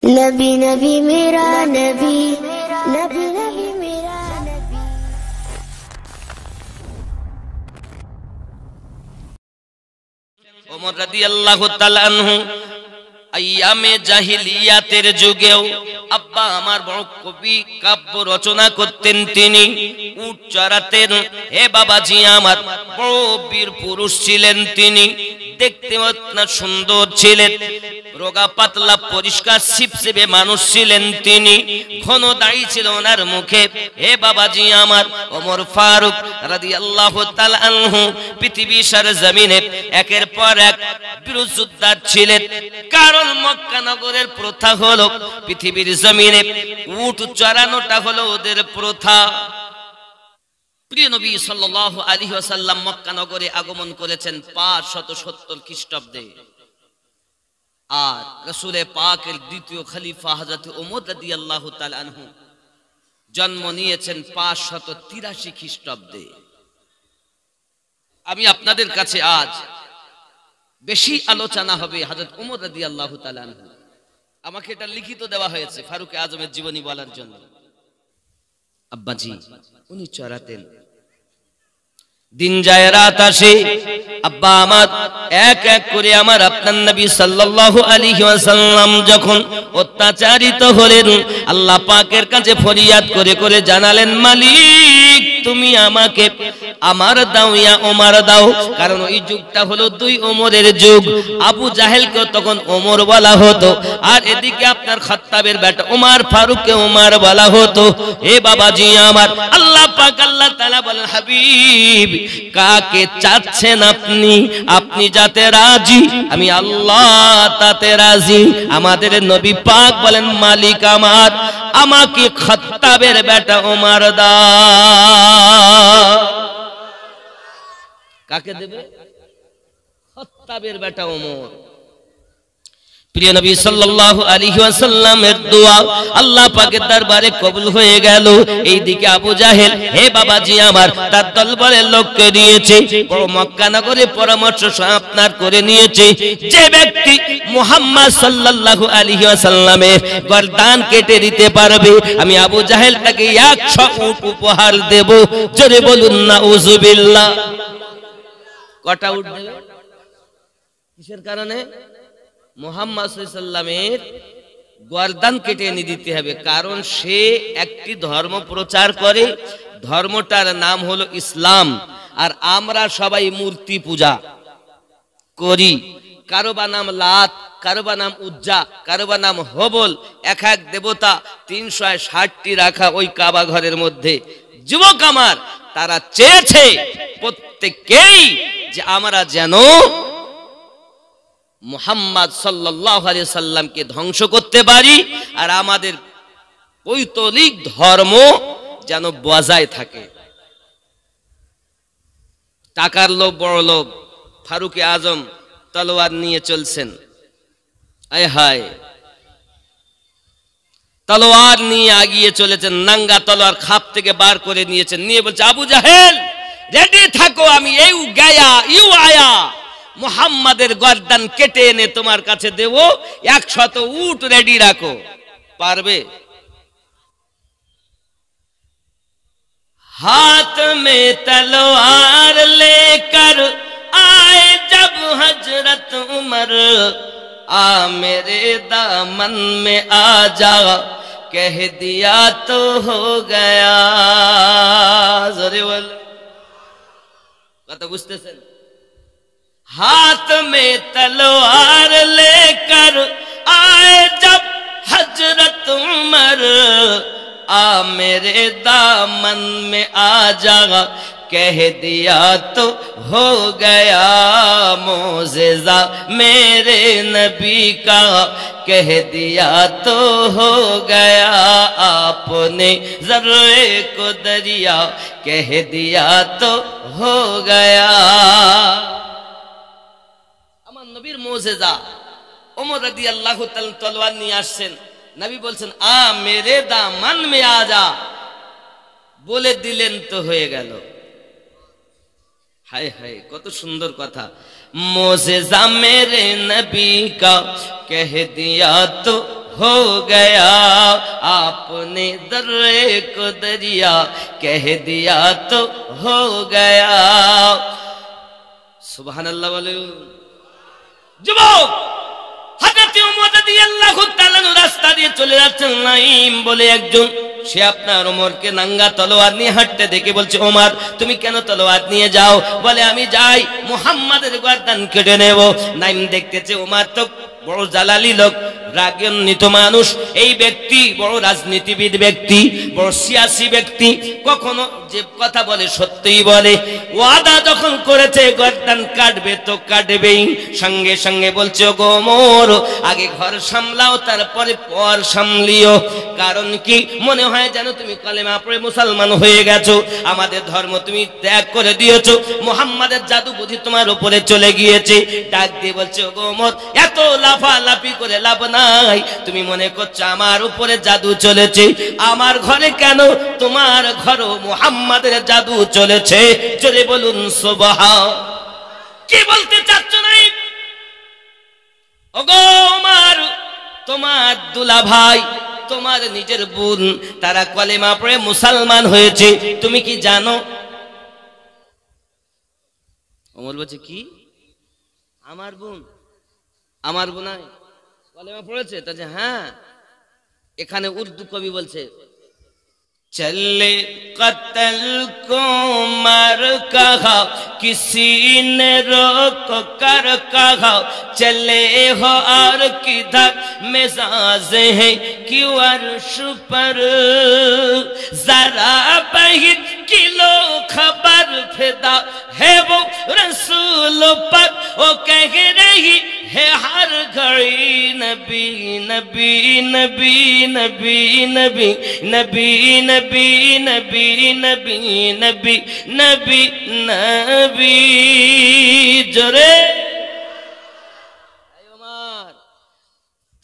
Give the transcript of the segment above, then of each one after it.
नबी नबी मेरा नबी, नबी नबी मेरा नबी। ওমর রাদিয়াল্লাহু তাআলা আনহু আইয়ামে জাহিলিয়াতের যুগেও আব্বা আমার বড় কবি কাব্য রচনা করতেন, তিনি উট চড়াতেন। হে বাবাজি আমার, বড় বীর পুরুষ ছিলেন তিনি, দেখতে অত্যন্ত সুন্দর ছিলেন, রোগা পাতলা পরিষ্কার ছিপছিপে মানুষ ছিলেন তিনি, ঘন দাড়ি ছিল ওনার মুখে। হে বাবাজি আমার, ওমর ফারুক রাদিয়াল্লাহু তাআলা আনহু পৃথিবী সারা জমিনে একের পর এক বীরযোদ্ধা ছিলেন। কারণ মক্কা নগরের প্রথা হলো পৃথিবীর জমিনে উট চড়ানোটা হলো ওদের প্রথা। প্রিয় নবী সাল্লাল্লাহু আলাইহি ওয়াসাল্লাম মক্কা নগরে আগমন করেছেন 570 খ্রিস্টাব্দে। আর রাসূলে পাকের দ্বিতীয় খলিফা হযরত ওমর রাদিয়াল্লাহু তাআলা আনহু জন্ম নিয়েছেন 583 খ্রিস্টাব্দে। আমি আপনাদের কাছে আজ বেশি আলোচনা হবে হযরত ওমর রাদিয়াল্লাহু তাআলা আনহু। আমাকে এটা লিখিত দেওয়া হয়েছে ফারুক আজমের জীবনী বলার জন্য। আব্বাজি উনি চড়াতেন, দিন যায় রাত আসে, আব্বা আমার এক এক করে আমার আপনার নবী সাল্লাল্লাহু আলাইহি ওয়াসাল্লাম যখন অত্যাচারিত হলেন, আল্লাহ পাকের কাছে ফরিয়াদ করে করে জানালেন, মালিক তুমি আমাকে আমার দাও, ইয়া ওমর দাও। কারণ ওই যুগটা হলো দুই ওমরের যুগ। আবু জাহেলকে তখন ওমর বলা হতো, আর এদিকে আপনার খাত্তাবের বেটা ওমর ফারুককে ওমর বলা হতো। হে বাবাজি আমার, আল্লাহ পাক আল্লাহ তাআলা বলেন, হাবিব কাকে চাচ্ছেন আপনি? আপনি যাতে রাজি, আমি আল্লাহ তাতে রাজি। আমাদের নবী পাক বলেন, মালিক আমার, আমাকে খাত্তাবের বেটা ওমর দাও। কাকে দেবে? খাত্তাবের বেটা ওমর। প্রিয় নবী সাল্লাল্লাহু আলাইহি ওয়াসাল্লামের দোয়া আল্লাহ পাকের দরবারে কবুল হয়ে গেল। এইদিকে আবু জাহেল, হে বাবাজি আমার, তার দলবলের লোককে দিয়েছে, বড় মক্কা নগরে পরামর্শ আপনার করে নিয়েছে, যে ব্যক্তি মুহাম্মদ সাল্লাল্লাহু আলাইহি ওয়াসাল্লামের গর্দান কেটে দিতে পারবে, আমি আবু জাহেল তাকে 100 উট উপহার দেব। জোরে বলুন নাউযুবিল্লাহ। কটা উট দেবে? কিসের কারণে? মুহাম্মদ সাল্লাল্লাহু আলাইহি ওয়াসাল্লামের গর্দান কেটে এনে দিতে হবে। কারণ সে একটি ধর্ম প্রচার করে, ধর্মটার নাম হলো ইসলাম। আর আমরা সবাই মূর্তি পূজা করি। কারো বা নাম লাত, কারো বা নাম উজ্জা, কারো বা নাম হবল, এক এক দেবতা 360টি রাখা ওই কাবা ঘরের মধ্যে। যুবক আমার, তারা চেয়েছে প্রত্যেককেই যে আমরা যেন মুহাম্মদ সাল্লাল্লাহু আলাইহি সাল্লামকে ধ্বংস করতে পারি, আর আমাদের পৈতৃক ধর্ম যেন বজায় থাকে। টাকার লোভ, বড় লোভ। ফারুক আজম তলোয়ার নিয়ে চলছেন, আয় হায়, তলোয়ার নিয়ে আগিয়ে চলেছেন, নাঙ্গা তলোয়ার খাপ থেকে বার করে নিয়েছেন, নিয়ে বলছে, আবু জাহেল রেডি থাকো, আমি এই গায়া ইউ আয়া মুহাম্মাদের গর্দান কেটে এনে তোমার কাছে দেব, 100 উট রেডি রাখো। পারবে? हाथ में तलवार लेकर आए जब हजरत उमर, आ मेरे दामन में आ जा, कह दिया तो हो गया। जोरे बोल, কথা বুঝতেছেন? हाथ में तलवार लेकर आए जब हजरत उमर, आ मेरे दामन में आ जा, कह दिया तो हो गया मोज़ेज़ा मेरे नबी का, कह दिया तो हो गया आपने ज़र्रे को दरिया, कह दिया तो हो गया। আমার নবীর মোজেজা। ওমর রাদিয়াল্লাহু তাআলা তলোয়ার নিয়ে আসছেন, নবী বলছেন, আ মেরে দামান মে আজা, বলে দিলেন তো হয়ে গেল। हाय हाय কত সুন্দর কথা। मोज़ेज़ा मेरे नबी का कह दिया तो हो गया, आपने दर्रे को दरिया कह दिया तो हो गया। सुबहानाल्लाह बोलो। যুবক হযরত ওমর রাদিয়াল্লাহু তাআলা রাস্তা দিয়ে চলে যাচ্ছেন, নাঈম বলে একজন, সে আপনার ওমরকে নাঙ্গা তলোয়ার নিয়ে হাঁটতে দেখে বলছে, ওমর তুমি কেন তলোয়ার নিয়ে যাও? বলে আমি যাই মুহাম্মাদের গর্দান কেটে নেব। নাঈম দেখতেছে ওমর তো বড় জালালি লোক, রাগান্বিত মানুষ, এই ব্যক্তি বড় রাজনীতিবিদ ব্যক্তি, বড় সিয়াসি ব্যক্তি, কখনো যে কথা বলে সত্যিই বলে। ওয়াদা যখন করেছে গর্দান কাটবে তো কাটবেই। সঙ্গে সঙ্গে বলছে, ওগো ওমর আগে ঘর সামলাও তারপরে পর সামলিও। কারণ কি, মনে হয় যেন তুমি কালেমা পড়ে মুসলমান হয়ে গেছো, আমাদের ধর্ম তুমি ত্যাগ করে দিয়েছো, মুহাম্মাদের জাদু বুঝি তোমার উপরে চলে গিয়েছে। ডাক দিয়ে বলছে, ওগো ওমর এত লাফালাফি করে লাভ নাই, তুমি মনে করছো আমার উপরে জাদু চলেছে, আমার ঘরে কেন, তোমার ঘরও মুহাম্মাদের জাদু চলেছে। চলে বলুন সুবহান। কি বলতে চাচ্ছ নাই? ওগো ওমর তোমার দুলাভাই, তোমার নিজের বোন, তারা কলেমা পড়ে মুসলমান হয়েছে, তুমি কি জানো? ওমর বলছে, কি আমার বোন? আমার বোনাই কলেমা পড়েছে? তাছে হ্যাঁ। এখানে উর্দু কবি বলছে, चले कत्ल को मार कहा किसी ने रोक कर कहा, चले हो और किधर मिजाज है क्यों अर्श पर, जरा बहित किलो खबर फिदा है वो रसूल पर, वो कह रही है हर घड़ी नबी नबी नबी नबी नबी नबी नबी नबी नबी नबी नबी नबी। জোরে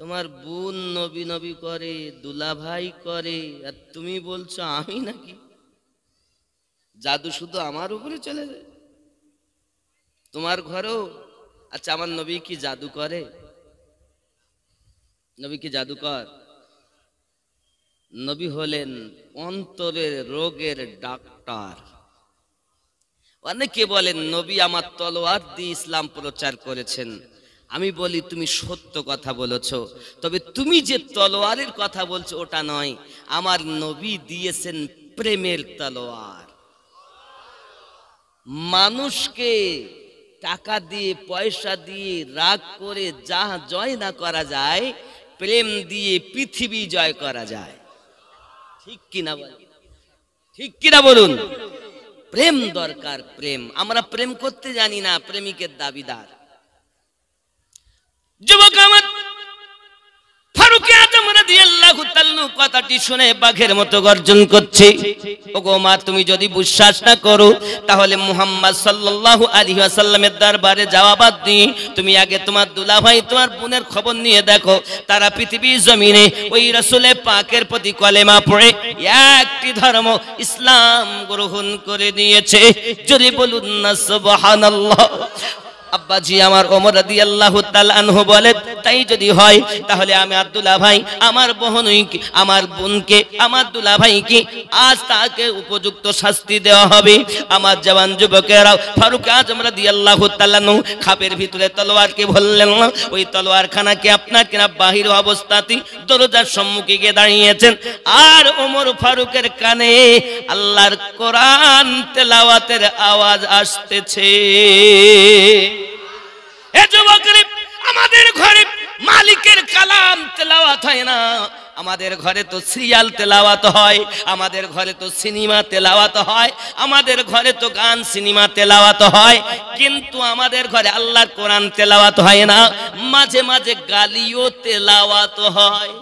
তোমার বোন নবী নবী করে, দুলাভাই করে, আর তুমি বলছো আমি নাকি? জাদু শুধু আমার উপরে চলে যায়? তোমার ঘরেও? আচ্ছা আমার নবী কি জাদু করে? নবী কি জাদুকর? নবী হলেন অন্তরের রোগের ডাক্তার। অনেকে বলেন নবী আমার তলোয়ার দিয়ে ইসলাম প্রচার করেছেন। আমি বলি তুমি সত্য কথা বলেছো, তবে তুমি যে তলোয়ারের কথা বলছো ওটা নয়, আমার নবী দিয়েছেন প্রেমের তলোয়ার। মানুষকে টাকা দিয়ে পয়সা দিয়ে রাগ করে যা জয় না করা যায়, প্রেম দিয়ে পৃথিবী জয় করা যায়। ঠিক কিনা বলুন? ঠিক কিনা বলুন? প্রেম দরকার, প্রেম। আমরা প্রেম করতে জানি না, প্রেমিকের দাবিদার। যুবক আমার ফারুক আজম রাদিয়াল্লাহু তাআলা কথাটি শুনে বাঘের মতো গর্জন করছে। ওগো মা, তুমি যদি বিশ্বাস না করো তাহলে মুহাম্মদ সাল্লাল্লাহু আলাইহি ওয়াসাল্লামের দরবারে যাওয়া বাদ দিয়ে তুমি আগে তোমার দুলাভাই তোমার বোনের খবর নিয়ে দেখো, তারা পৃথিবীর জমিনে ওই রাসূলের পাকের প্রতি কলেমা পড়ে একটি ধর্ম ইসলাম গ্রহণ করে নিয়েছে। যদি বলুন না সুবহানাল্লাহ। আব্বাজি আমার ওমর রাদিয়াল্লাহু তাআলা আনহু বলে, তাই যদি হয় তাহলে আমি আব্দুল্লাহ ভাই আমার আমার বোনকে আমার দুলা ভাইকে আজ তাকে উপযুক্ত শাস্তি দেওয়া হবে। আমার জওয়ান যুবকেরা ফারুক আজম রাদিয়াল্লাহু তাআলা খাপের ভিতরে তলোয়ারকে বললেন, ওই তলোয়ারখানাকে আপনার কিনা বাহির অবস্থাতেই দরজার সম্মুখে গিয়ে দাঁড়িয়েছেন, আর ওমর ফারুকের কানে আল্লাহর কোরআন তেলাওয়াতের আওয়াজ আসতেছে। এ যুবকরা, আমাদের ঘরে মালিকের কালাম তেলাওয়াত হয় না, আমাদের ঘরে তো সিরিয়াল তেলাওয়াত হয়, আমাদের ঘরে তো সিনেমা তেলাওয়াত হয়, আমাদের ঘরে তো গান সিনেমা তেলাওয়াত হয়, কিন্তু আমাদের ঘরে আল্লাহর কোরআন তেলাওয়াত হয় না। মাঝে মাঝে গালিও তেলাওয়াত হয়।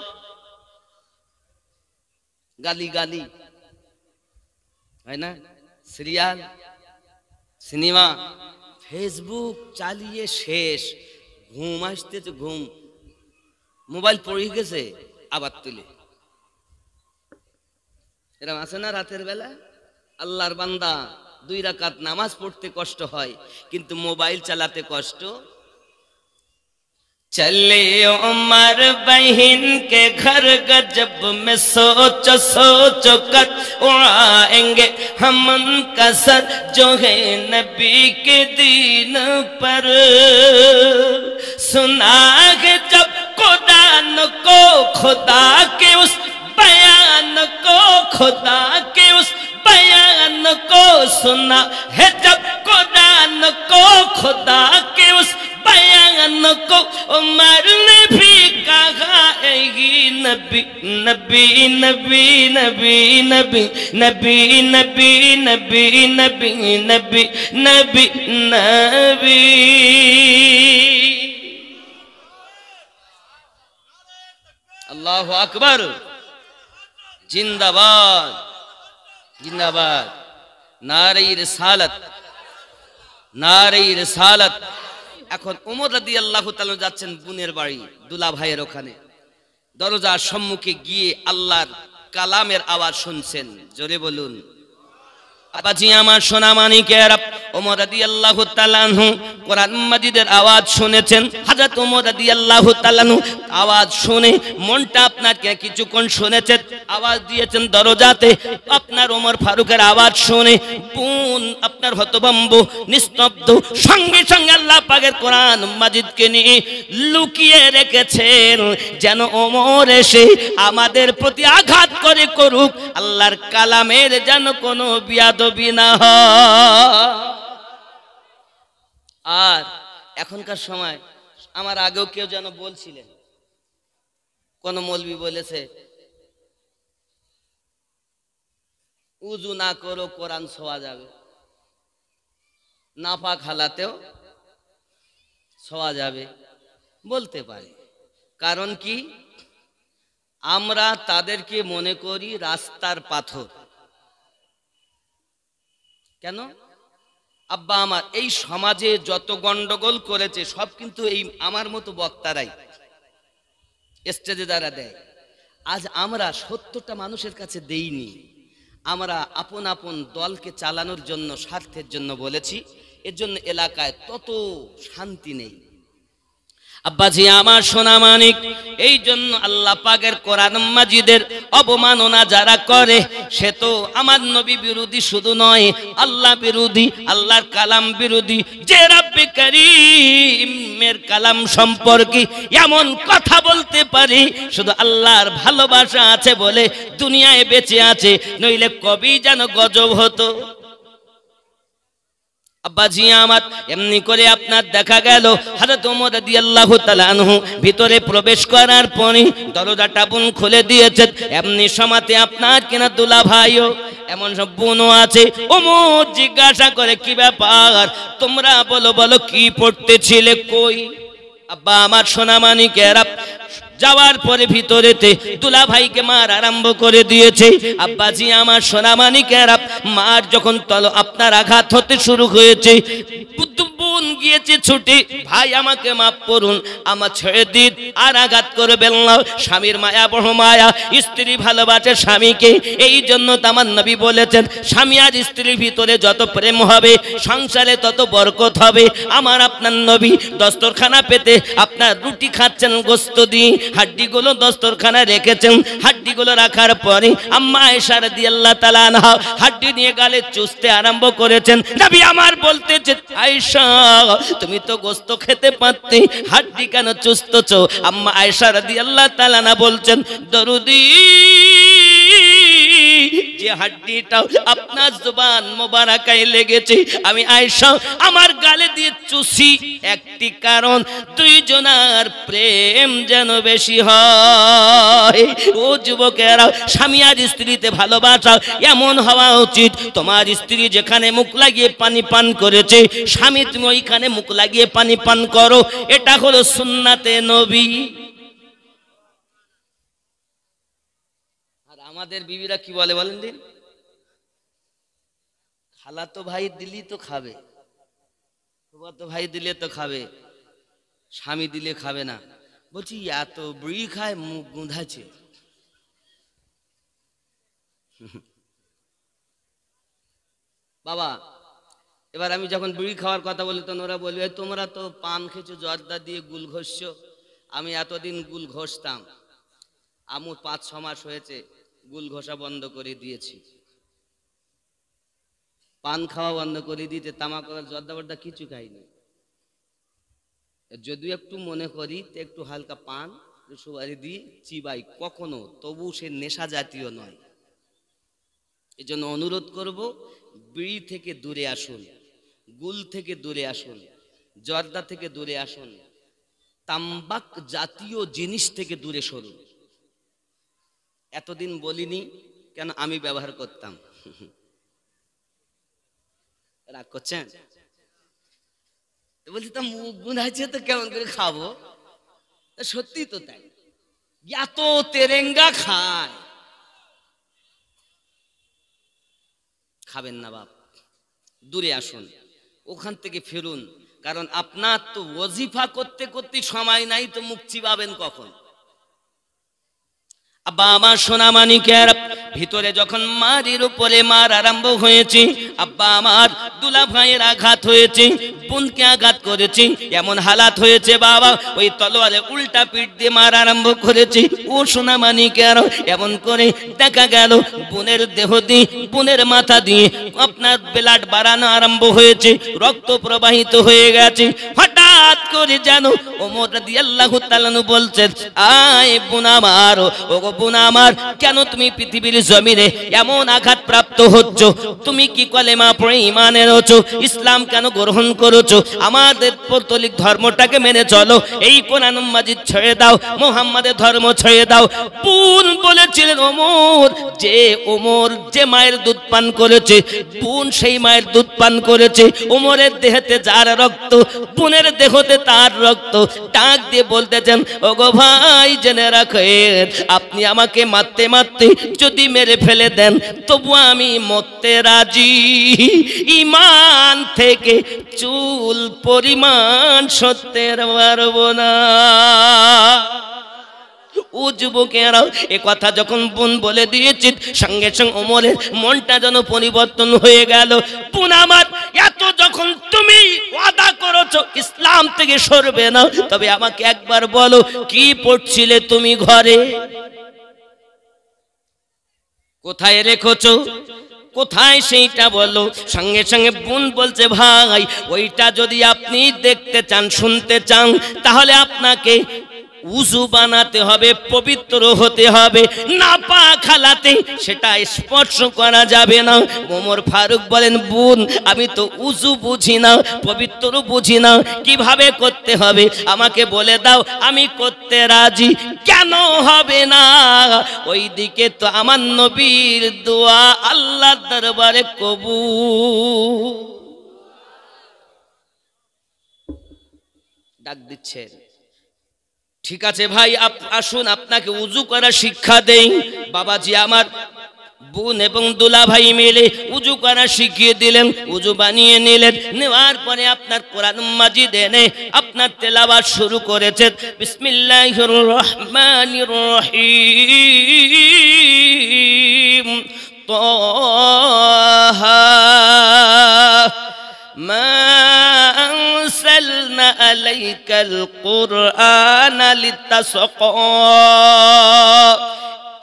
গালি গালি হয় না? সিরিয়াল, সিনেমা, ফেসবুক চালিয়ে শেষ, ঘুম আসতেছে, ঘুম, মোবাইল পড়ে গেছে আবার তুলে। এরকম আছে না? রাতের বেলা আল্লাহর বান্দা 2 রাকাত নামাজ পড়তে কষ্ট হয়, কিন্তু মোবাইল চালাতে কষ্ট। चले उमर बहन के घर गजब में सोचो सोचो कर उड़ाएंगे हम उनका सर जो है नबी के दीन पर। सुना है जब कुरान को खुदा के उस बयान को, खुदा के उस बयान को सुना है जब कुरान को खुदा के उस बयान को, उमर ने भी कहा नबी नबी नबी नबी नबी नबी नबी नबी नबी नबी नबी नबी। अल्लाहु अकबर, जिंदाबाद जिंदाबाद, नारे रिसालत नारे रिसालत। এখন ওমর রাদিয়াল্লাহু তাআলা যাচ্ছেন বোনের বাড়ি দুলা ভাইয়ের ওখানে, দরজার সম্মুখে গিয়ে আল্লাহর কালামের আওয়াজ শুনছেন। জোরে বলুন আবাজি আমার সোনা মানিকেরা, ওমর রাদিয়াল্লাহু তাআলা আনহু কোরআন মাজিদের আওয়াজ শুনেছেন। হযরত ওমর রাদিয়াল্লাহু তাআলা আনহু আওয়াজ শুনে মনটা আপনাকে কিছুক্ষণ শুনেছেন, আওয়াজ দিয়েছেন দরজাতে। আপনার ওমর ফারুকের আওয়াজ শুনে বোন আপনার হতভম্ব নিস্তব্ধ, সঙ্গে সঙ্গে আল্লাহ পাকের কোরআন মাজিদকে নিয়ে লুকিয়ে রেখেছেন, যেন ওমর এসে আমাদের প্রতি আঘাত করে করুক, আল্লাহর কালামের যেন কোনো বিয়াদবি না হয়। আর এখনকার সময় আমার আগেও কেউ যেন বলছিলেন, কোন মৌলবি বলেছে উজু না করো কোরআন ছোঁয়া যাবে, নাপাক হালাতেও ছোঁয়া যাবে। বলতে পারি, কারণ কি আমরা তাদেরকে মনে করি রাস্তার পাথর। কেন? আব্বা আমার এই সমাজে যত গন্ডগোল করেছে সব কিন্তু এই আমার মতো বক্তারাই স্টেজে দ্বারা দেয়। আজ আমরা 70টা মানুষের কাছে দেইনি, আমরা আপন আপন দলকে চালানোর জন্য স্বার্থের জন্য বলেছি, এর জন্য এলাকায় তত শান্তি নেই। আব্বাজি আমার সোনা মানিক, এই জন্য আল্লাহ পাকের কোরআন মাজিদের অবমাননা যারা করে সে তো আমার নবী বিরোধী শুধু নয়, আল্লাহ বিরোধী, আল্লাহর কালাম বিরোধী। যে রব্বে কারীমের কালাম সম্পর্কে এমন কথা বলতে পারি শুধু আল্লাহর ভালোবাসা আছে বলে দুনিয়ায় বেঁচে আছে, নইলে কবি যেন গজব হতো। আব্বাজি আমার এমনি করে আপনার দেখা গেল হযরত ওমর রাদিয়াল্লাহু তাআলা আনহু ভিতরে প্রবেশ করার পরে দরজাটা বোন খুলে দিয়েছেন। এমনি সমাতে আপনার কিনা দুলা ভাইও এমন সব বোনও আছে। ওমর জিজ্ঞাসা করে কি ব্যাপার, তোমরা বলো বলো কি পড়তেছিলে কই? আব্বা আমার সোনা মানিকেরা যাওয়ার পরে ভিতরেতে দুলা ভাইকে মার আরম্ভ করে দিয়েছে। আব্বাজি আমার সোনা মানিকেরা মার যখন আপনার আঘাত হতে শুরু হয়েছে, বোন গিয়েছে ছুটে, ভাই আমাকে মাফ করুন, আমার ছেড়ে দিন, আর আঘাত করবেন না। স্বামীর মায়া বড় মায়া, স্ত্রী ভালোবাসে স্বামীকে, এই জন্য তো আমার নবী বলেছেন স্বামী আর স্ত্রীর ভিতরে যত প্রেম হবে সংসারে তত বরকত হবে। আমার আপনার নবী দস্তরখানা পেতে আপনার রুটি খাচ্ছেন গোস্ত দিয়ে, হাড্ডিগুলো দস্তরখানা রেখেছেন, হাড্ডিগুলো রাখার পরে আম্মা আয়েশা রাদিয়াল্লাহু তাআলা আনহা হাড্ডি নিয়ে গালে চুষতে আরম্ভ করেছেন। নবী আমার বলতেছে আয়েশা তুমি তো গোস্ত খেতে পারতে, হাড্ডি কেন চুষতেছো? আম্মা আয়েশা রাদিয়াল্লাহু তাআলা আনহা বলছেন দরুদি যে হাড্ডিটা আপনার জবান মোবারকায় লেগেছে আমি আয়েশা আমার গালে দিয়ে চুষি একটি কারণ, দুইজনার প্রেম যেন বেশি হয়। ও যুবকেরা, স্বামী আর স্ত্রীতে ভালোবাসা এমন হওয়া উচিত, তোমার স্ত্রী যেখানে মুখ লাগিয়ে পানি পান করেছে স্বামী তুমি ওইখানে মুখ লাগিয়ে পানি পান করো, এটা হলো সুন্নাতে নবী। আমাদের বিবিরা কি বলে বলেন দিন, খালাতো ভাই দিলি তো খাবে, ফুফাতো ভাই দিলে তো খাবে, স্বামী দিলে খাবে না। বলছি এত বিড়ি খায় মুখ গুঁধাচ্ছে। বাবা এবার আমি যখন বিড়ি খাওয়ার কথা বলি তখন ওরা বলবে তোমরা তো পান খেয়েছো জর্দা দিয়ে গুল ঘষছো, আমি এতদিন গুল ঘষতাম, আমু 5-6 মাস হয়েছে গুল ঘষা বন্ধ করে দিয়েছি, পান খাওয়া বন্ধ করে দিতে, তামাক জর্দা কিছু খাইনি। যদিও একটু মনে করি তো একটু হালকা পান সুপারি দিই চিবাই কখনো, তবু সে নেশা জাতীয় নয়। এই জন্য অনুরোধ করব, বিড়ি থেকে দূরে আসুন, গুল থেকে দূরে আসুন, জর্দা থেকে দূরে আসুন, তাম্বাক জাতীয় জিনিস থেকে দূরে সরুন। এতদিন বলিনি কেন, আমি ব্যবহার করতাম। রাগ করছেন? বলছি তো মুখ গুনাইছে তো কেমন করে খাবো? সত্যি তো তাই, এত তেরেঙ্গা খায়। খাবেন না বাপ, দূরে আসুন, ওখান থেকে ফিরুন। কারণ আপনার তো ওয়াজিফা করতে করতে সময় নাই, তো মুখ চিবাবেন কখন? আব্বা আমার সোনা মানিকের ভিতরে যখন মারির উপরে মার আরম্ভ হয়েছে, আব্বা আমার দুলা ভাইয়ের আঘাত হয়েছে, বোনকে আঘাত করেছে, এমন হালাত হয়েছে বাবা ওই তলোয়ারে উল্টা পিঠ দিয়ে মার আরম্ভ করেছে। ও সোনা মানিকের এমন করে দেখা গেল বোনের দেহ দিয়ে, বোনের মাথা দিয়ে আপনার ব্লাড বাড়ানো আরম্ভ হয়েছে, রক্ত প্রবাহিত হয়ে গেছে। হঠাৎ করে যেন ওমর রাদিয়াল্লাহু তাআলা বলছেন, আয় বোন আমার, ও বোন আমার, কেন তুমি পৃথিবীর জমিনে এমন আঘাত প্রাপ্ত হচ্ছ? তুমি কি কলেমা পড়ে ঈমান এনেছো? ইসলাম কেন গ্রহণ করেছো? আমাদের পৌত্তলিক ধর্মটাকে মেনে চলো, এই কোরআন মাজিদ ছেড়ে দাও, মুহাম্মাদের ধর্ম ছেড়ে দাও। বোন বলেছিলেন ওমর যে মায়ের দুধ পান করেছে, বোন সেই মায়ের দুধ পান করেছে। ওমরের দেহেতে যার রক্ত, বোনের দেহতে তার রক্ত। ডাক দিয়ে বলতেছেন, ওগো ভাই জেনে রাখেন, আপনি আমাকে মারতে মারতে যদি মেরে ফেলে দেন তবু আমি মরতে রাজি। ঈমান থেকে চুল পরিমাণ সত্যের পারবো না। ও যুবকেরা, এ কথা যখন বোন বলে দিয়েছে, সঙ্গে সঙ্গে ওমরের মনটা যেন পরিবর্তন হয়ে গেল। বোন আমার, এত যখন তুমি ওয়াদা করেছো ইসলাম থেকে সরবে না, তবে আমাকে একবার বলো, কি পড়ছিলে তুমি ঘরে? কোথায় রেখেছো? কোথায় সেইটা বলো। সঙ্গে সঙ্গে বোন বলছে, ভাই ওইটা যদি আপনি দেখতে চান, শুনতে চান, তাহলে আপনাকে উযু বানাতে হবে, পবিত্র হতে হবে, নাপাক হালাতে সেটা স্পর্শ করা যাবে না। ওমর ফারুক বলেন, বোন আমি তো উযু বুঝি না, পবিত্র বুঝি না, কিভাবে করতে হবে আমাকে বলে দাও, আমি করতে রাজি। কেন হবে না? ওইদিকে তো আমার নবীর দোয়া আল্লাহর দরবারে কবুল। ডাক দিচ্ছেন, ঠিক আছে ভাই আসুন আপনাকে উযু করা শিক্ষা দেই। বাবাজি আমার বোন এবং দুলা ভাই মিলে উযু করা শিখিয়ে দিলেন, উযু বানিয়ে নিলেন। নেওয়ার পরে আপনার কোরআন মাজিদ এনে আপনার তেলাওয়াত শুরু করেছেন। বিসমিল্লাহির রহমানির রহিম। তাহা মা أنزلنا عليك القرآن لتشقى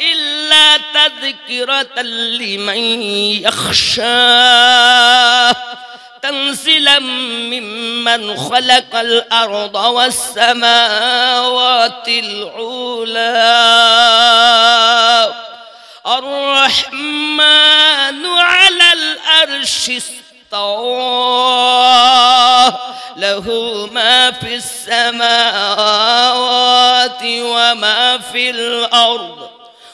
إلا تذكرة لمن يخشى تنزيلا ممن خلق الأرض والسماوات العلى الرحمن على العرش له ما في السماوات وما في الأرض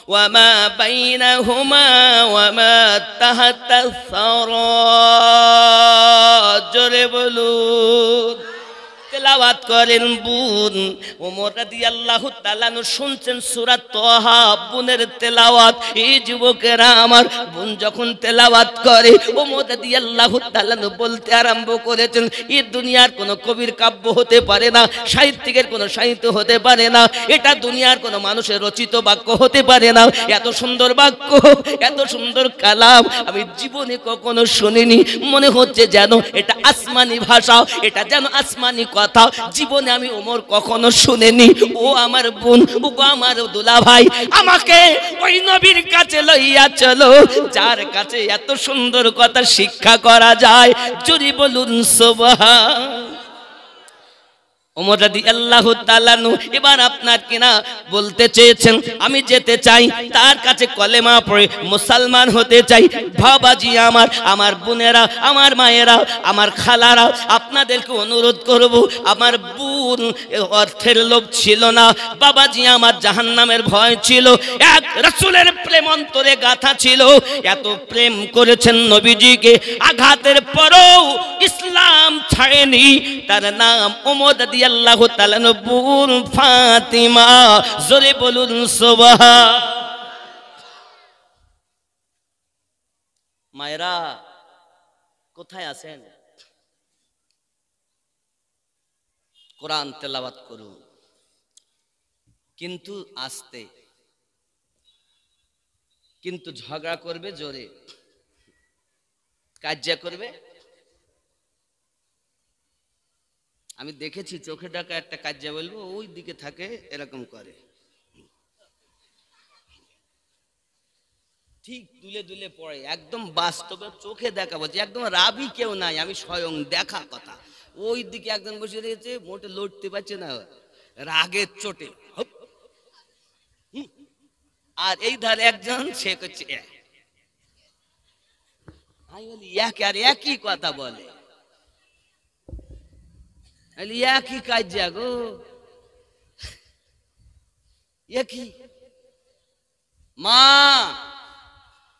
وما بينهما وما تحت الثرى جربلون তেলাওয়াত করেন বোন। ওমর রাদিয়াল্লাহু তাআলা শুনছেন সূরা তাহা, বোনের তেলাওয়াত। এই যুবকেরা আমার, বোন যখন তেলাওয়াত করে ওমর রাদিয়াল্লাহু তাআলা বলতে আরম্ভ করেছেন, এই দুনিয়ার কোনো কবির কাব্য হতে পারে না, সাহিত্যিকের কোনো সাহিত্য হতে পারে না, এটা দুনিয়ার কোনো মানুষের রচিত বাক্য হতে পারে না। এত সুন্দর বাক্য, এত সুন্দর কালাম আমি জীবনে কখনো শুনিনি। মনে হচ্ছে যেন এটা আসমানি ভাষা, এটা যেন আসমানি কথা। কথা জীবনে আমি ওমর কখনো শুনিনি। ও আমার বোন, ও আমার দুলা ভাই, আমাকে ওই নবীর কাছে লইয়া চলো যার কাছে এত সুন্দর কথা শিক্ষা করা যায়। জোরে বলুন সুবহান। ওমর রাদিয়াল্লাহু তাআলা নু এবার আপনার কিনা বলতে চেয়েছেন আমি যেতে চাই তার কাছে, কলেমা পড়ে মুসলমান হতে চাই। বাবাজি আমার, আমার বোনেরা, আমার মায়েরা, আমার খালারা, আপনাদেরকে অনুরোধ করব, আমার বোন অর্থের লোভ ছিল না, বাবাজি আমার জাহান্নামের ভয় ছিল, এক রাসূলের প্রেম অন্তরে গাথা ছিল, এত প্রেম করেছেন নবীজিকে, আঘাতের পরও ইসলাম ছাড়েনি। তার নাম ওমর রাদিয়াল্লাহু তাআলা বোন ফাতিমা। জোরে বলুন সুবহান। মায়েরা কোথায় আছেন? কোরআন তেলাওয়াত করুন, কিন্তু আস্তে, কিন্তু ঝগড়া করবে জোরে, কাজ্জা করবে। আমি দেখেছি চোখে ডাকা একটা কাজ্জা বলবো, ওই দিকে থাকে এরকম করে, ঠিক দুলে দুলে পড়ে, একদম বাস্তবে চোখে দেখা বলছে, একদম রাবি কেউ নাই, আমি স্বয়ং দেখা কথা। ওই দিকে একজন বসে রয়েছে, মোটে লড়তে পারছে না রাগের চোটে, আর এই ধারে একজন সে করছে, আমি বলি আর একই কথা বলে, একই কাজ্জা গো, একই। মা,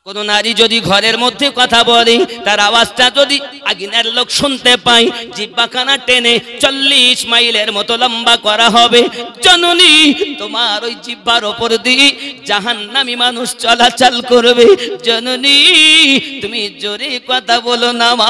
কোন নারী যদি ঘরের মধ্যে কথা বলে, তার আওয়াজটা যদি আগুনের লোক শুনতে পায়, জিহ্বাখানা টেনে 40 মাইলের মতো লম্বা করা হবে। জননী, তোমার ওই জিহ্বার উপর দিয়ে জাহান্নামী মানুষ চলাচল করবে। জননী, তুমি জোরে কথা বলো না মা।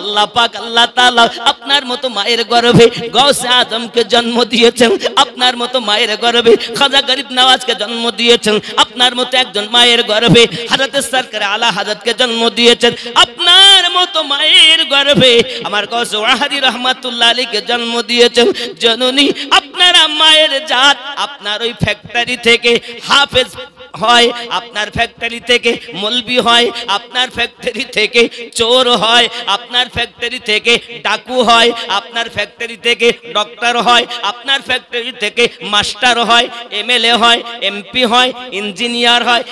আল্লাহ পাক আল্লাহ তাআলা আপনার মতো মায়ের গর্ভে গাউসে আজমকে জন্ম দিয়েছেন, আপনার মতো মায়ের গর্ভে খাজা গরিব নওয়াজকে জন্ম দিয়েছেন, আপনার মতো একজন মায়ের গর্ভে হযরত সরকার আলা হযরতকে জন্ম দিয়েছেন, আপনার মতো মায়ের গর্ভে আমার গাউস ওয়াহাদি রহমাতুল্লাহ আলাইহিকে জন্ম দিয়েছেন। জননী, আপনারা মায়ের জাত, আপনার ওই ফ্যাক্টরি থেকে হাফেজ হয়, আপনার ফ্যাক্টরি থেকে মলবি হয়, আপনার ফ্যাক্টরি থেকে চোর হয়, আপনার ফ্যাক্টরি থেকে ডাকু হয়, আপনার ফ্যাক্টরি থেকে ডক্টর হয়, আপনার ফ্যাক্টরি থেকে মাস্টার হয়, এমএলএ হয়, এমপি হয়, ইঞ্জিনিয়ার হয়,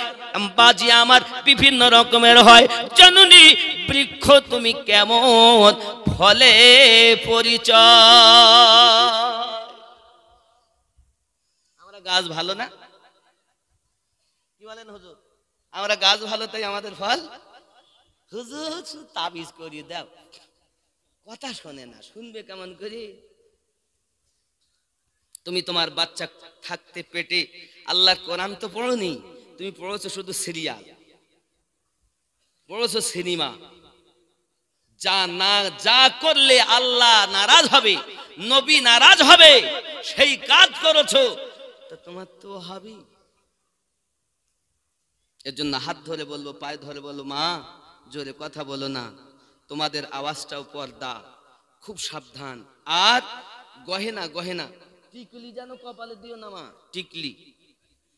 বাজি আমার বিভিন্ন রকমের হয়। জননী, বৃক্ষ তুমি কেমন, ফলে পরিচয়। আমরা গাছ ভালো না, কি বলেন হুজুর? আমরা গাছ ভালো তাই আমাদের ফল। হুজুর তাবিজ করিয়ে দাও, কথা শোনে না, শুনবে কেমন করে? তুমি তোমার বাচ্চা থাকতে পেটে আল্লাহর কোরআন তো পড়োনি, তুমি পড়েছো শুধু সিরিয়াল, পড়েছো সিনেমা। যা করলে আল্লাহ নারাজ হবে, নবী নারাজ হবে, সেই কাজ করেছো, তো তোমার তো হবে। এর জন্য হাত ধরে বলবো, পায়ে ধরে বলবো, মা জোরে কথা বলো না, তোমাদের আওয়াজটাও পর্দা, খুব সাবধান। আর গহেনা, গহেনা টিকলি যেন কপালে দিও না মা, টিকলি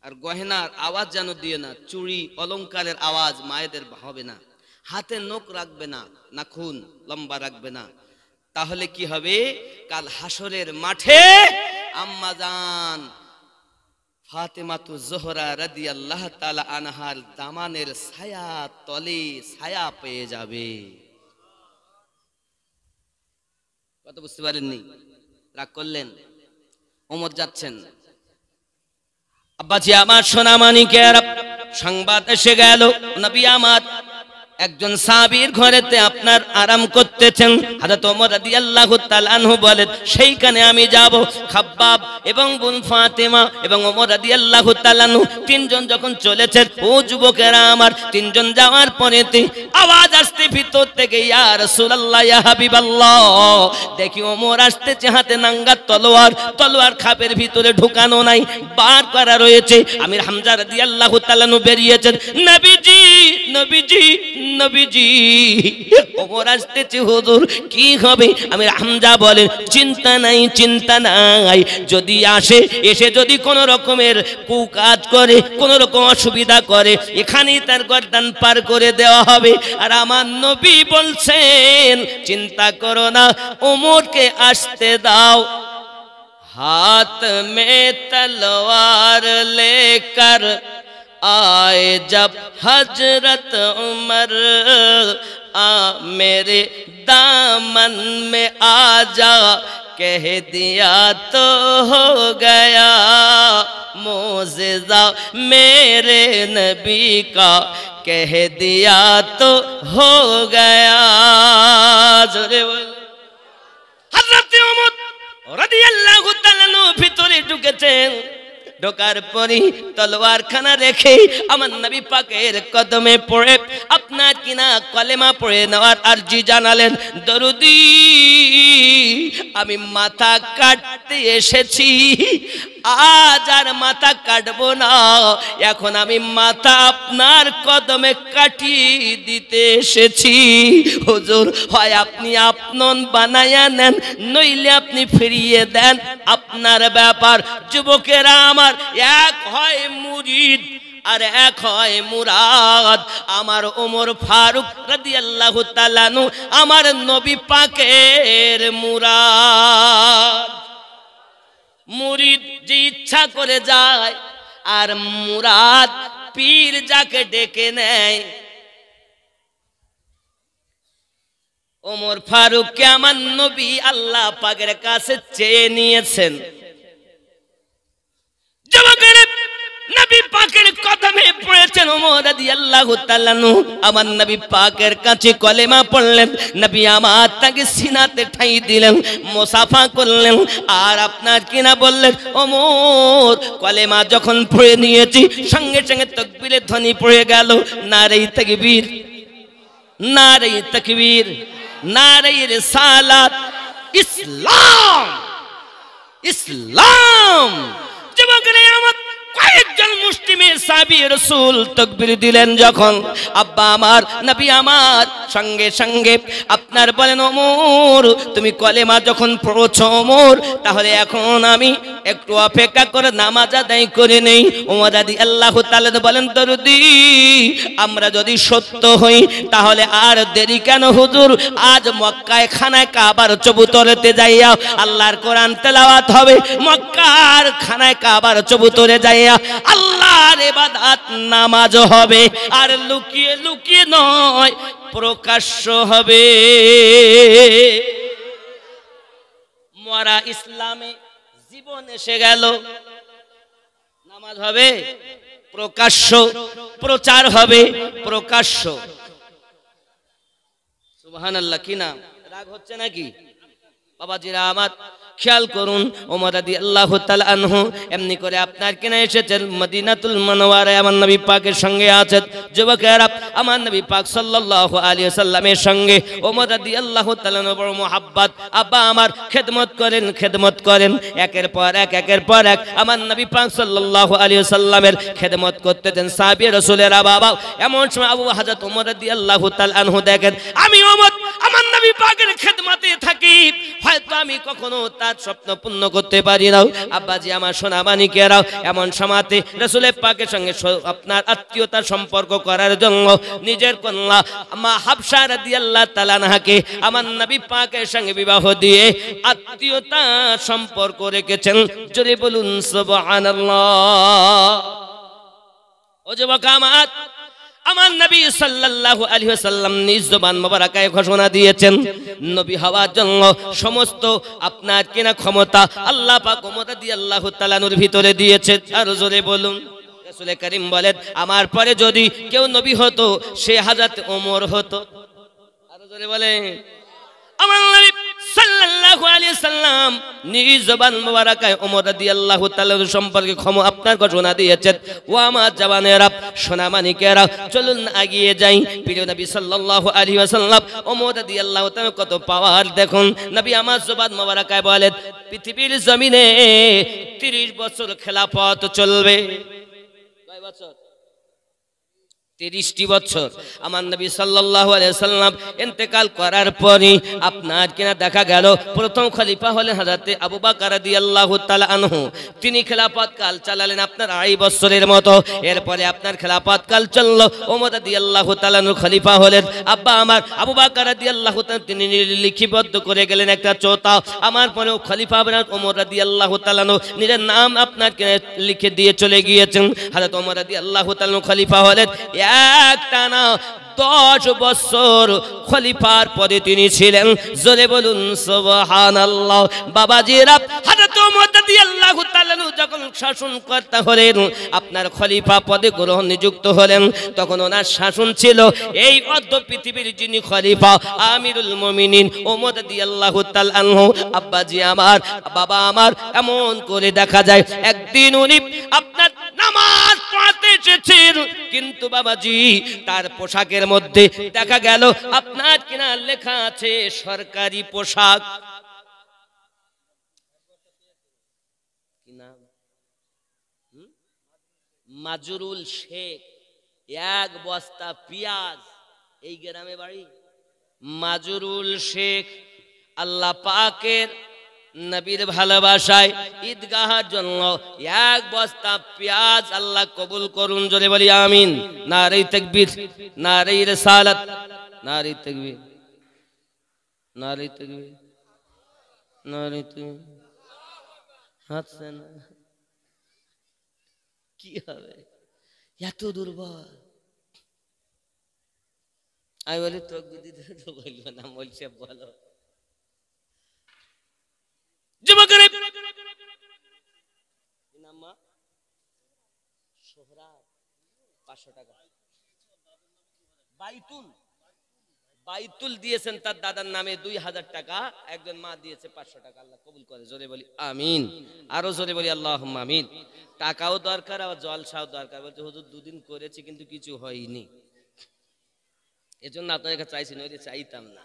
আর গহেনার আওয়াজ যেন দিও না, চুড়ি অলংকারের আওয়াজ মায়েদের হবে না, হাতে নখ রাখবে না, নাখুন লম্বা রাখবে না। তাহলে কি হবে? কাল হাসরের মাঠে আম্মা জান ফাতেমাতু জোহরা রাদিয়াল্লাহু তাআলা আনহার দামানের ছায়া তলে ছায়া পেয়ে যাবে। কত বুঝতে পারেননি? রাগ করলেন? ওমর যাচ্ছেন, আব্বাজি আমার সোনা মানিকের সংবাদ এসে গেল, নবী আমার একজন সাহাবীর ঘরেতে আপনার আরাম করতেছেন। হযরত ওমর রাদিয়াল্লাহু তাআলা আনহু বলেন, সেইখানে আমি যাব। খাব্বাব এবং বোন ফাতেমা এবং ওমর রাদিয়াল্লাহু তাআলা আনহু তিনজন যখন চলেছেন, ও যুবকেরা আমার, তিনজন যাওয়ার পরেতে আওয়াজ আসতে ভিতর থেকে, ইয়া রাসূলুল্লাহ, ইয়া হাবিবাল্লাহ। দেখি ওমর আসতেছে, হাতে নাঙ্গা তলোয়ার, তলোয়ার খাপের ভিতরে ঢুকানো নাই, বার করা রয়েছে। আমির হামজা রাদিয়াল্লাহু তাআলা আনহু বেরিয়েছেন, নবীজি, নবীজি, নবীজি ওমর আসতেছে হুজুর কি হবে? আমি হামজা বলেন চিন্তা নাই চিন্তা নাই, যদি আসে এসে যদি কোনো রকমের কুকাজ করে কোনো রকম অসুবিধা করে এখানেই তার গর্দান পার করে দেওয়া হবে। আর আমার নবী বলছেন চিন্তা করো না, ওমরকে আসতে দাও। हाथ में तलवार लेकर आए जब हजरत उमर, आ मेरे दामन में आ जा, कह दिया तो हो गया मोज़िज़ा मेरे नबी का, कह दिया तो हो गया। जोरे बोल हज़रत उमर রাদিয়াল্লাহু তাআলা ভিতরে ঢুকেছেন, ঢোকার পরে তলোয়ার খানা রেখে আমার নবী পাকের কদমে পড়ে আপনার কিনা কলেমা পড়ে নেওয়ার আরজি জানালেন। দরুদি আমি মাথা কাটতে এসেছি, আজ আর মাথা কাটবো না, এখন আমি মাথা আপনার কদমে কাটিয়ে দিতে এসেছি। হুজুর হয় আপনি আপনন বানায়া নেন, নইলে আপনি ফিরিয়ে দেন, আপনার ব্যাপার। যুবকেরা আমার, এক হয় মুরিদ আর এক হয় মুরাদ। আমার ওমর ফারুক রাদিয়াল্লাহু তাআলা আনহু আমার নবী পাকের মুরাদ। মুরিদ যে ইচ্ছা করে যায়, আর মুরাদ পীর যাকে ডেকে নেয়। ওমর ফারুককে আমার নবী আল্লাহ পাকের কাছে চেয়ে নিয়েছেন। যুবকেরা নবী পাকের কদমে পড়েছেন ওমর রাদিয়াল্লাহু তাআলা আনহু, আমার নবী পাকের কাছে কলেমা পড়লেন। নবী আমার তাকে সিনাতে ঠাই দিলেন, মুসাফা করলেন, আর আপনার কিনা বললেন ওমর কলেমা যখন পড়ে নিয়েছি সঙ্গে সঙ্গে তাকবীরের ধ্বনি পড়ে গেল। নারে তাকবীর, নারে তাকবীর, নারে রিসালাত, ইসলাম ইসলাম। যুবকেরা আমার কয়েকজন মুসলিমের সাহাবী রাসূল তাকবীর দিলেন যখন, আব্বা আমার নবী আমার সঙ্গে সঙ্গে আপনার বলেন ওমর তুমি কলেমা যখন পড়ছো ওমর, তাহলে এখন আমি একটু অপেক্ষা করে নামাজ আদায় করে নেই। ওমর রাদিয়াল্লাহু তাআলা বলেন দরুদি আমরা যদি সত্য হই তাহলে আর দেরি কেন হুজুর, আজ মক্কায় খানায় কাবার চবুতরেতে যাইয়া আল্লাহর কোরআন তেলাওয়াত হবে, মক্কার খানায় কাবার চবুতরে যাইয়া আল্লাহর ইবাদত নামাজ হবে, আর লুকিয়ে লুকিয়ে নয় প্রকাশ্য হবে। মরা ইসলামে জীবন এসে গেল, নামাজ হবে প্রকাশ্য, প্রচার হবে প্রকাশ্য। সুবহানাল্লাহ। কি না রাগ হচ্ছে নাকি বাবাজিরা আমার? খেয়াল করুন ওমর রাদিয়াল্লাহু তাআলা আনহু এমনি করে আপনার কিনা এসেছেন মদিনাতুল মুনাওয়ারায়, আমার নবী পাকের সঙ্গে আছেন। যুবকেরা আমার নবী পাক সাল্লাল্লাহু আলাইহি ওয়াসাল্লামের সঙ্গে ওমর রাদিয়াল্লাহু তাআলা বড় মুহাব্বত। আব্বা আমার খেদমত করেন, খেদমত করেন, একের পর এক একের পর এক আমার নবী পাক সাল্লাল্লাহু আলাইহি ওয়াসাল্লামের খেদমত করতেছেন সাহাবী রাসূলেরা। বাবা এমন সময় আবু হযরত ওমর রাদিয়াল্লাহু তাআলা আনহু দেখেন আমি ওমর আমার নবী পাকের খেদমতে থাকি, হয়তো আমি কখনো তার স্বপ্ন পূর্ণ করতে পারি না। আব্বাজি আমার সোনা মানিকেরাও এমন সময়তে রাসূলের পাকের সঙ্গে আপনার আত্মীয়তার সম্পর্ক করার জন্য নিজের কন্যা মা হাফসা রাদিয়াল্লাহু তাআলা আনহাকে আমার নবী পাকের সঙ্গে বিবাহ দিয়ে আত্মীয়তা সম্পর্ক রেখেছেন। জোরে বলুন সুবহানাল্লাহ। ও যুবক আমার নবী সাল্লাল্লাহু আলাইহি ওয়াসাল্লাম নিজ জবান মোবারকায় ঘোষণা দিয়েছেন নবী হওয়ার জন্য সমস্ত আপনার কিনা ক্ষমতা আল্লাহ পাক ওমর রাদিয়াল্লাহু তাআলা নূর ভিতরে দিয়েছে। আর জোরে বলুন রাসূল করিম বলেন আমার পরে যদি কেউ নবী হতো সে হযরত ওমর হতো। আর জোরে বলেন আমার নবী সাল্লাল্লাহু আলাইহি ওয়াসাল্লাম নিজ জবান মোবারকায় ওমর রাদিয়াল্লাহু তাআলা সম্পর্কে আপনার ঘোষণা দিয়েছেন। ও আমার জওয়ানেরা সোনা মানিকেরা চলুন এগিয়ে যাই। প্রিয় নবী সাল্লাল্লাহু আলাইহি ওয়াসাল্লাম ওমর রাদিয়াল্লাহু তাআলা কত পাওয়ার দেখুন। নবী আমার জবান মোবারকায় বলেন পৃথিবীর জমিনে 30 বছর খেলাফত চলবে। কয় বছর? 30টি বছর আমার নবী সাল্লাল্লাহু আলাইহি সাল্লাম ইন্তেকাল করার পরে আপনার কিনা দেখা গেল প্রথম খলিফা হলেন হযরত আবু বকর রাদিয়াল্লাহু তাআলা আনহু। তিনি খেলাফত কাল চালালেন আপনার 2.5 বছরের মতো। এরপরে আপনার খেলাফত কাল চলল, ওমর রাদিয়াল্লাহু তাআলা আনহু খলিফা হলেন। আব্বা আমার আবু বকর রাদিয়াল্লাহু তাআলা তিনি লিখিবদ্ধ করে গেলেন একটা চৌতা, আমার পরেও খলিফা হবেন ওমর রাদিয়াল্লাহু তাআলা আনহু নিজের নাম আপনার কিনা লিখে দিয়ে চলে গিয়েছেন। হযরত ওমর রাদিয়াল্লাহু তাআলা আনহু খলিফা হলেন। একটানা 10 বছর খলিফার পদে তিনি ছিলেন। জোরে বলুন সুবহানাল্লাহ। বাবাজিরা, হযরত ওমর রাদিয়াল্লাহু তাআলা যখন শাসনকর্তা হলেন, আপনার খলিফা পদে গ্রহণ নিযুক্ত হলেন, তখন ওনার শাসন ছিল এই অর্ধ পৃথিবীর যিনি খলিফা আমিরুল মুমিনিন ওমর রাদিয়াল্লাহু তাআলা আনহু। আব্বাজি আমার, বাবা আমার, এমন করে দেখা যায় একদিন উনি আপনার নামাজ পড়তে এসেছেন, কিন্তু বাবাজি তার পোশাকের মধ্যে দেখা গেল আপনার কিনা লেখা আছে সরকারি পোশাক। কি নাম? মাজরুল শেখ। 1 বস্তা পেঁয়াজ, এই গ্রামে বাড়ি। মাজরুল শেখ আল্লাহ পাকের নবীর ভালোবাসায় ঈদগাহের জন্য 1 বস্তা পেঁয়াজ আল্লাহ কবুল করুন। জোরে বলি আমিন। নারে তাকবীর, নারে রিসালাত, নারে তাকবীর, নারে তাকবীর, নারে তাকবীর। হাসছে না, কি হবে? এত দুর্বল। আমি বলি তোকে দিতে তো বলবো না, বলছে বলো। যুবকের নাম সোহরাব, 500 টাকা বাইতুল দিয়েছেন তার দাদার নামে 2000 টাকা। একজন মা দিয়েছে 500 টাকা। আল্লাহ কবুল করে। জোরে বলি আমিন। আরো জোরে বলি আল্লাহুম্মা আমিন। টাকাও দরকার, আবার জলসাও দরকার। বলছে হুজুর 2 দিন করেছি কিন্তু কিছু হয়নি, এজন্য আপনার কাছে চাইছি, নইলে চাইতাম না।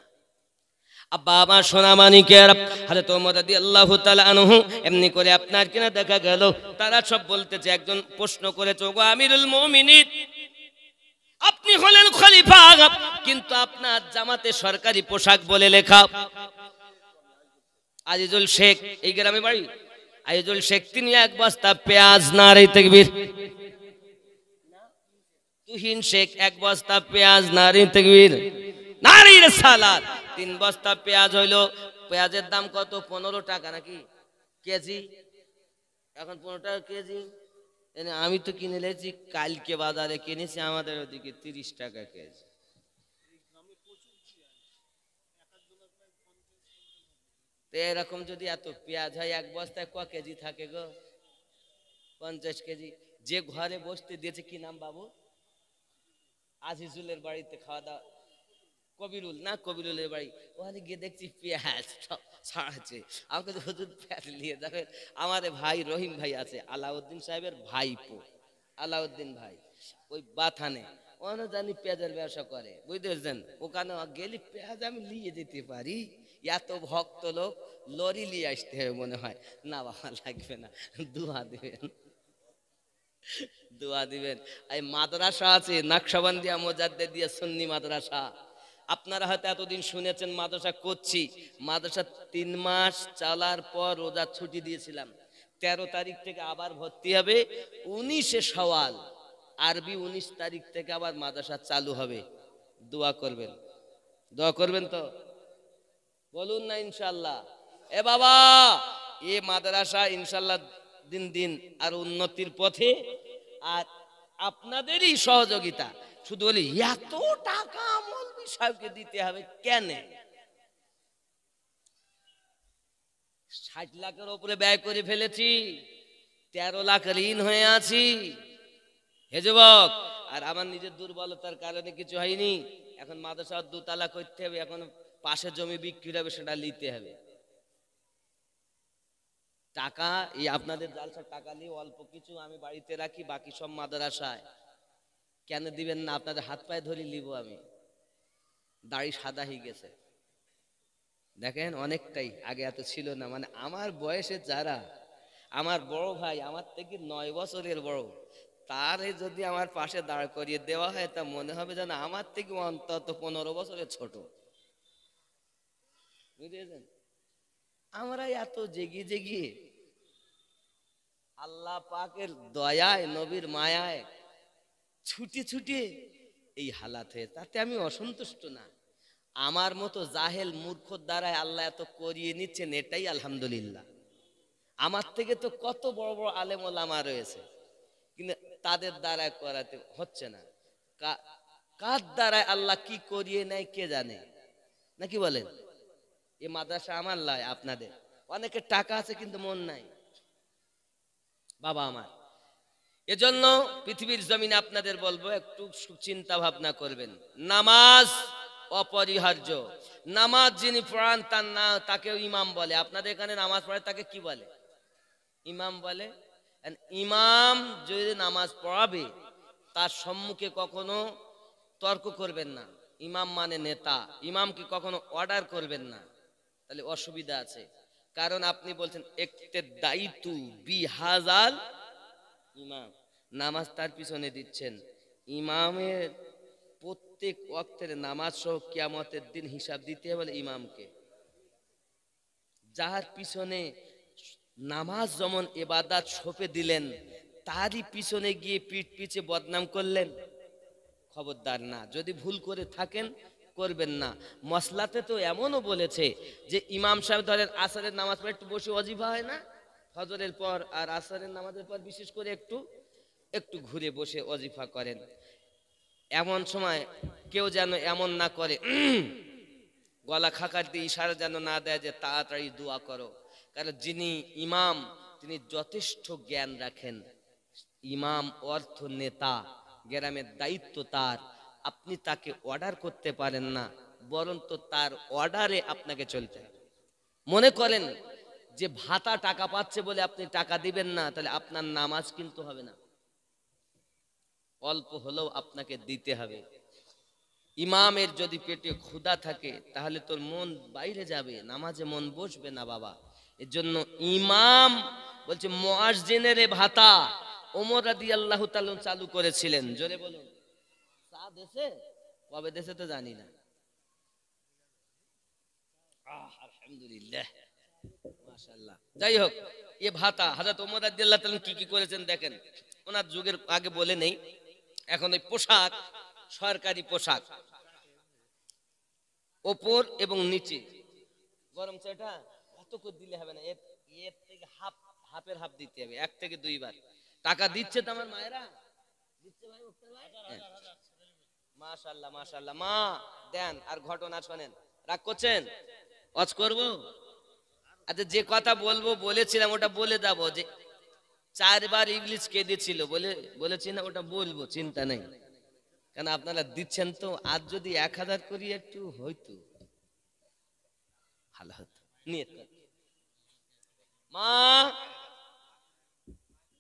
আব্বা আমার সোনা মানিকের, হযরত ওমর রাদিয়াল্লাহু তাআলা আনহু এমনি করে আপনার কিনা দেখা গেল তারা সব বলতেছে, একজন প্রশ্ন করেছে, ওগো আমিরুল মুমিনিন, আপনি হলেন খলিফা, কিন্তু আপনার জামাতে সরকারি পোশাক বলে লেখা। আজিজুল শেখ, এই গ্রামে বাড়ি। আজিজুল শেখ তিনি 1 বস্তা পেঁয়াজ, নারে তাকবীর। তুহিন শেখ 1 বস্তা পেঁয়াজ, নারে তাকবীর, নারে রিসালাত। 3 বস্তা পেঁয়াজ হইলো। পেঁয়াজের দাম কত? 15 টাকা নাকি কেজি? এখন 15 টাকা কেজি। আমি তো কিনে লেছি, কালকে বাজারে কিনেছি, আমাদের ওদিকে 30 টাকা কেজি। তো এরকম যদি এত পেঁয়াজ হয়, 1 বস্তায় ক কেজি থাকে গো? 50 কেজি। যে ঘরে বসতে দিয়েছে, কি নাম বাবু? আজিজুলের বাড়িতে খাওয়া দাওয়া, কবিরুল না, কবিরুলের বাড়ি। ওখানে গিয়ে দেখছি পেঁয়াজ ছাড়াচ্ছে। আমাকে তো হুজুর পেঁয়াজ নিয়ে যাবেন। আমাদের ভাই রহিম ভাই আছে, আলাউদ্দিন সাহেবের ভাইপো, আলাউদ্দিন ভাই, ওই বাথানে ওখানে জানি পেঁয়াজের ব্যবসা করে, বুঝতে পারছেন? ওখানে গেলে পেঁয়াজ আমি নিয়ে যেতে পারি। এত ভক্ত লোক, লরি নিয়ে আসতে হবে মনে হয়। না বাবা লাগবে না, দোয়া দেবেন, দোয়া দিবেন। এই মাদ্রাসা আছে নকশবন্দিয়া মুজাদ্দিদিয়া সুন্নি মাদ্রাসা, আপনারা হয়তো এতদিন শুনেছেন মাদ্রাসা করছি। মাদ্রাসা 3 মাস চালার পর রোজা ছুটি দিয়েছিলাম। 13 তারিখ থেকে আবার ভর্তি হবে। 19 শাওয়াল, আরবি 19 তারিখ থেকে আবার মাদ্রাসা চালু হবে। দোয়া করবেন, দোয়া করবেন তো বলুন না ইনশাআল্লাহ। এ বাবা, এ মাদ্রাসা ইনশাআল্লাহ দিন দিন আর উন্নতির পথে। আর আপনাদেরই সহযোগিতা। শুধু বলি এত টাকা মৌলভী সাহেবকে দিতে হবে কেন? 60 লাখের উপরে ব্যয় করে ফেলেছি, 13 লাখ ঋণ হয়ে আছি। হে যুবক, আর আমার নিজের দুর্বলতার কারণে কিছু হয়নি। এখন মাদ্রাসা 2 তালা করতে হবে, এখন পাশে জমি বিক্রি হবে, সেটা নিতে হবে। টাকা এই আপনাদের জালসার টাকা নিয়ে অল্প কিছু আমি বাড়িতে রাখি, বাকি সব মাদ্রাসায়। কেন দিবেন না? আপনাদের হাত পায়ে ধরে নিব আমি। দাড়ি সাদা হয়ে গেছে দেখেন, অনেকটাই, আগে এত ছিল না। মানে আমার বয়সে যারা, আমার বড় ভাই, আমার থেকে 9 বছরের বড়, তারে যদি আমার পাশে দাঁড় করিয়ে দেওয়া হয় তা মনে হবে যেন আমার থেকে অন্তত 15 বছরের ছোট। বুঝেছেন? আমরা এত জেগিয়ে জেগিয়ে আল্লাহ পাকের দয়ায় নবীর মায়ায় ছুটি ছুটি এই হালাত হয়ে, তাতে আমি অসন্তুষ্ট না। আমার মতো জাহেল মূর্খর দ্বারায় আল্লাহ এত করিয়ে নিচ্ছেন, এটাই আলহামদুলিল্লাহ। আমার থেকে তো কত বড় বড় আলেম ওলামা রয়েছে, কিন্তু তাদের দ্বারায় করাতে হচ্ছে না। কার দ্বারায় আল্লাহ কি করিয়ে নেয় কে জানে, নাকি বলেন? এই মাদ্রাসা আমার লয়, আপনাদের। অনেকের টাকা আছে কিন্তু মন নাই, বাবা আমার। এজন্য পৃথিবীর জমিনে আপনাদের বলবো একটু চিন্তা ভাবনা করবেন। নামাজ অপরিহার্য। নামাজ যিনি পড়ান তার না তাকে ইমাম বলে। আপনাদের এখানে নামাজ পড়ে তাকে কি বলে? ইমাম বলে। ইমাম যদি নামাজ পড়াবে তার সম্মুখে কখনো তর্ক করবেন না। ইমাম মানে নেতা, ইমামকে কখনো অর্ডার করবেন না, তাহলে অসুবিধা আছে। কারণ আপনি বলছেন একতে দায়িত্ব বিহাজাল ইমাম, নামাজ তার পিছনে দিচ্ছেন। ইমামের প্রত্যেক ওয়াক্তের নামাজ সহ কিয়ামতের দিন হিসাব দিতে হবে ইমামকে। যার পিছনে নামাজ যেমন ইবাদত সঁপে দিলেন, তারই পিছনে গিয়ে পিঠ পিছে বদনাম করলেন, খবরদার না। যদি ভুল করে থাকেন করবেন না। মসলাতে তো এমনও বলেছে যে ইমাম সাহেব ধরেন আসরের নামাজ পড়ে একটু বসে ওয়াজিফা হয় না, ফজরের পর আর আসরের নামাজের পর বিশেষ করে একটু একটু ঘুরে বসে ওয়াজিফা করেন। এমন সময় কেউ যেন এমন না করে, গলা খাকার দিয়ে ইশারা যেন না দেয় যে তাড়াতাড়ি দোয়া করো। কারণ যিনি ইমাম তিনি যথেষ্ট জ্ঞান রাখেন। ইমাম অর্থ নেতা, গ্রামের দায়িত্ব তার। আপনি তাকে অর্ডার করতে পারেন না, বরং তো তার অর্ডারে আপনাকে চলতে হবে। মনে করেন যে ভাতা টাকা পাচ্ছে বলে আপনি টাকা দিবেন না, তাহলে আপনার নামাজ কিন্তু হবে না। অল্প হলেও আপনাকে দিতে হবে। ইমামের যদি পেটে ক্ষুধা থাকে তাহলে তোর মন বাইরে যাবে, নামাজে মন বসবে না বাবা। এর জন্য ইমাম বলছে মুয়াজ্জিনের ভাতা ওমর রাদিয়াল্লাহু তাআলা চালু করেছিলেন। জোরে বলুন। দেশে কবে দেশে তো জানি না। আলহামদুলিল্লাহ, মাশাআল্লাহ। যাই হোক, এ ভাতা হযরত ওমর রাদিয়াল্লাহু তাআলা কি কি করেছেন দেখেন। ওনার যুগের আগে বলে নেই, এখন ওই পোশাক, সরকারি পোশাক ওপর এবং নিচে গরম চাটা কত করে দিলে হবে না, এর থেকে হাফের হাফ দিতে হবে, 1 থেকে 2 বার। টাকা দিচ্ছে তো আমার মায়েরা দিচ্ছে ভাই, উঠতে ভাই। মাশাআল্লাহ মাশাআল্লাহ, মা দেন। আর ঘটনা শোনেন, রাগ করছেন? ওয়াজ করব? আচ্ছা, যে কথা বলবো বলেছিলাম ওটা বলে যাব। যে 4 বার ইংলিশ কেঁদেছিল বলেছি না, ওটা বলবো, চিন্তা নেই। কেন আপনারা দিচ্ছেন তো, আজ যদি 1000 করি একটু হইতো ভালো হতো। নিয়ত মা,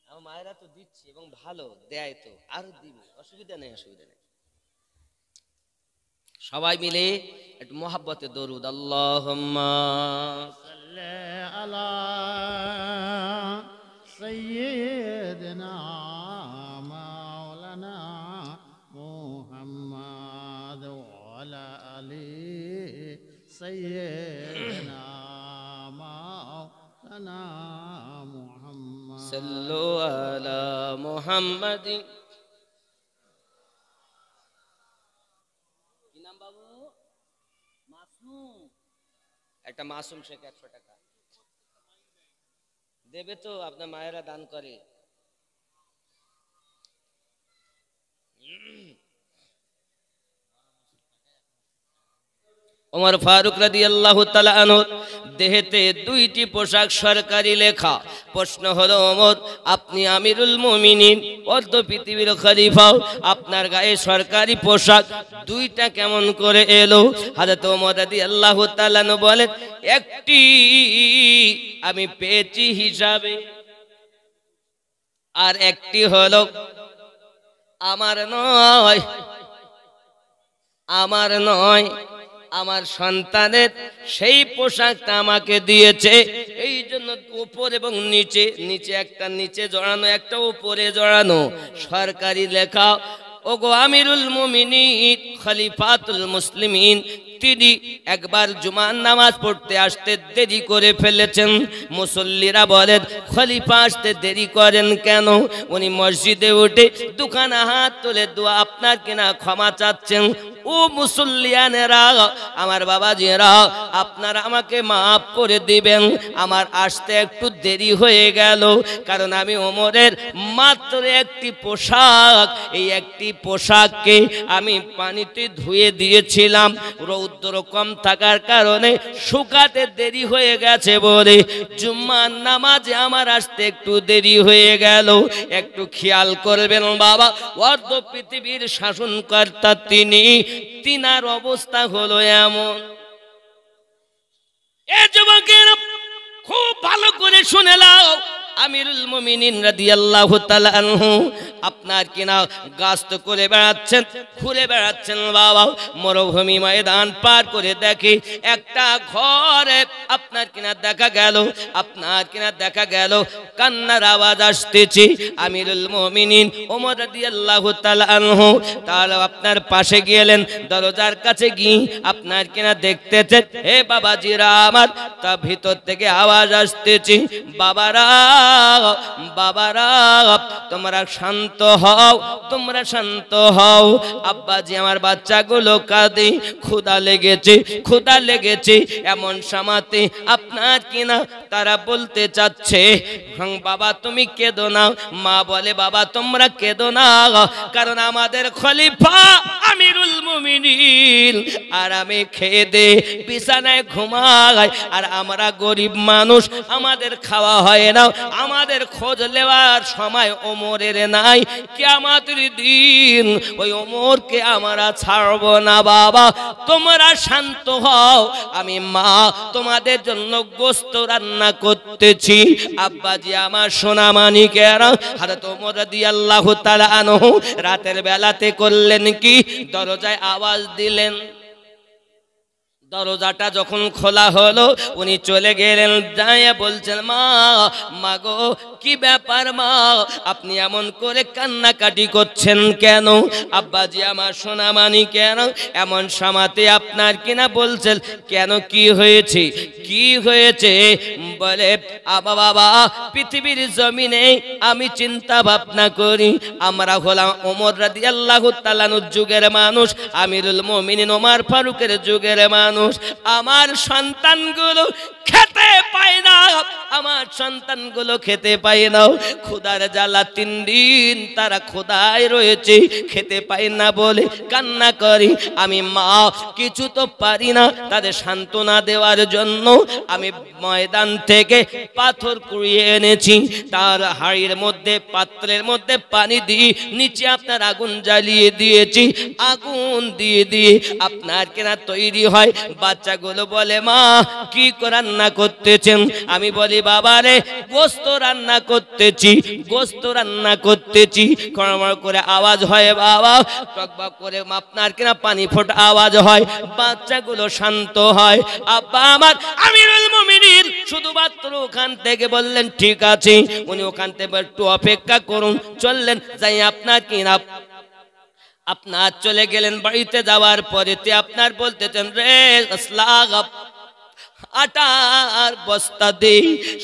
আমার মায়েরা তো দিচ্ছে এবং ভালো দেয়, তো আরো দিবে, অসুবিধা নেই, অসুবিধা নেই। সবাই মিলে একটু মোহাব্বতে দরুদ। আল্লাহুম্মা সাল্লি আলা সাইয়্যিদিনা মাওলানা মুহাম্মদ ওয়া আলা আলি সাইয়্যিদিনা মাওলানা মুহাম্মদ। সাল্লু আলা মুহাম্মাদিন। কি নাম বাবু? মাসুম। একটা মাসুম শেখ 100 টাকা দেবে তো, আপনার মায়েরা দান করে। ওমর ফারুক রাদিয়াল্লাহু তাআলা আনহু দেহেতে 2টি পোশাক সরকারি লেখা। প্রশ্ন হলো, ওমর আপনি আমিরুল মুমিনিন, অর্ধ পৃথিবীর খলিফা, আপনার গায়ে সরকারি পোশাক 2টা কেমন করে এলো? হযরত ওমর রাদিয়াল্লাহু তাআলা বলেন, একটি আমি পেয়েছি হিসাবে, আর একটি হলো আমার নয়, আমার নয়, আমার সন্তানের সেই পোশাকটা আমাকে দিয়েছে। এই এই জন্য উপর এবং নিচে, নিচে একটা নিচে জড়ানো, একটা উপরে জড়ানো, সরকারি লেখা। ওগো আমিরুল মুমিনিন খলিফাতুল মুসলিমিন, তিনি একবার জুমার নামাজ পড়তে আসতে দেরি করে ফেলেছেন। মুসল্লিরা বলেন খলিফা আসতে দেরি করেন কেন? উনি মসজিদে উঠে দুখানা হাত তুলে দোয়া আপনার কিনা ক্ষমা চাচ্ছেন। ও মুসল্লিয়ানেরা, আমার বাবাজিরা, আপনারা আমাকে মাফ করে দিবেন, আমার আসতে একটু দেরি হয়ে গেল। কারণ আমি ওমরের মাত্র একটি পোশাক, এই একটি পোশাককে আমি পানিতে ধুয়ে দিয়েছিলাম, রৌদ্র কম থাকার কারণে শুকাতে দেরি হয়ে গেছে বলে জুম্মার নামাজে আমার আসতে একটু দেরি হয়ে গেল। একটু খেয়াল করবেন বাবা, অর্ধ পৃথিবীর শাসনকর্তা তিনি, তিনার অবস্থা হলো এমন। এ যুবকেরা খুব ভালো করে শুনে নাও, আমিরুল মুমিনিন রাদিয়াল্লাহু তাআলা আনহু আপনার কিনা গাস্ত করে বেড়াচ্ছেন, ঘুরে বেড়াচ্ছেন বাবা। মরুভূমি ময়দান পার করে দেখে একটা ঘরে আপনার কিনা দেখা গেল, আপনার কিনা দেখা গেল কান্নার আওয়াজ আসতেছে। আমিরুল মুমিনিন ওমর রাদিয়াল্লাহু তাআলা আনহু তার আপনার পাশে গেলেন, দরজার কাছে গিয়ে আপনার কিনা দেখতেছেন, হে বাবাজিরা আমার, তা ভিতর থেকে আওয়াজ আসতেছে, বাবারা বাবারা তোমরা শান্ত হও, তোমরা শান্ত হও। আব্বাজি আমার বাচ্চাগুলো কাঁদে, ক্ষুধা লেগেছে, ক্ষুধা লেগেছে। এমন সময়তে আপনার কিনা তারা বলতে চাচ্ছে, বাবা তুমি কেঁদো না। মা বলে বাবা তোমরা কেঁদো না, কারণ আমাদের খলিফা আমিরুল মুমিনিন আরামে খেয়ে দে বিছানায় ঘুমায়, আর আমরা গরিব মানুষ, আমাদের খাওয়া হয় না, আমাদের খোঁজ নেওয়ার সময় ওমরের নাই। কিয়ামতের দিন ওই ওমরকে আমরা ছাড়ব না। বাবা তোমরা শান্ত হও, আমি মা তোমাদের জন্য গোশত রান্না করতেছি। আব্বাজি আমার সোনা মানিকেরা, হযরত ওমর রাদিয়াল্লাহু তাআলা আনহু রাতের বেলাতে করলেন কি, দরজায় আওয়াজ দিলেন। দরজাটা যখন খোলা হলো উনি চলে গেলেন, যায় বলছেন, মা মাগো কি ব্যাপার মা, আপনি এমন করে কান্নাকাটি করছেন কেন? আব্বাজি আমার সোনা মানিকেরা এমন সময়তে আপনার কিনা বলছেন, কেন কি হয়েছে, কি হয়েছে? বলে বাবা পৃথিবীর জমিনে আমি চিন্তা ভাবনা করি, আমরা হলাম ওমর রাদিয়াল্লাহু তাআলা যুগের মানুষ, আমিরুল মুমিনিন ওমর ফারুকের যুগের মানুষ। আমার সন্তানগুলো খেতে পায় না, আমার সন্তানগুলো খেতে পায় না, ক্ষুধার জ্বালা 3 দিন তারা ক্ষুধায় রয়েছে, খেতে পায় না বলে কান্না করি। আমি মা কিছু তো পারি না তাদের সান্ত্বনা দেওয়ার জন্য, আমি ময়দান থেকে পাথর কুড়িয়ে এনেছি, তার হাড়ির মধ্যে পাত্রের মধ্যে পানি দিয়ে নিচে আপনার আগুন জ্বালিয়ে দিয়েছি, আগুন দিয়ে দিয়ে আপনার কেনা তৈরি হয়। বাচ্চাগুলো বলে মা কি রান্না করতেছেন? আমি বলি বাবারে গোশত রান্না করতেছি, গোশত রান্না করতেছি। কড়মড় করে আওয়াজ হয় বাবা, টকবক করে আপনার কিনা পানি ফোটা আওয়াজ হয়, বাচ্চাগুলো শান্ত হয়। আব্বা আমার আমিরুল মুমিনিন শুধুমাত্র ওখান থেকে বললেন ঠিক আছে, উনি ওখান থেকে একটু অপেক্ষা করুন, চললেন যাই আপনার কিনা আপনার চলে গেলেন। বাড়িতে যাওয়ার পরেতে আপনার বলতেছেন, রে আসলাগ আটার বস্তা দে,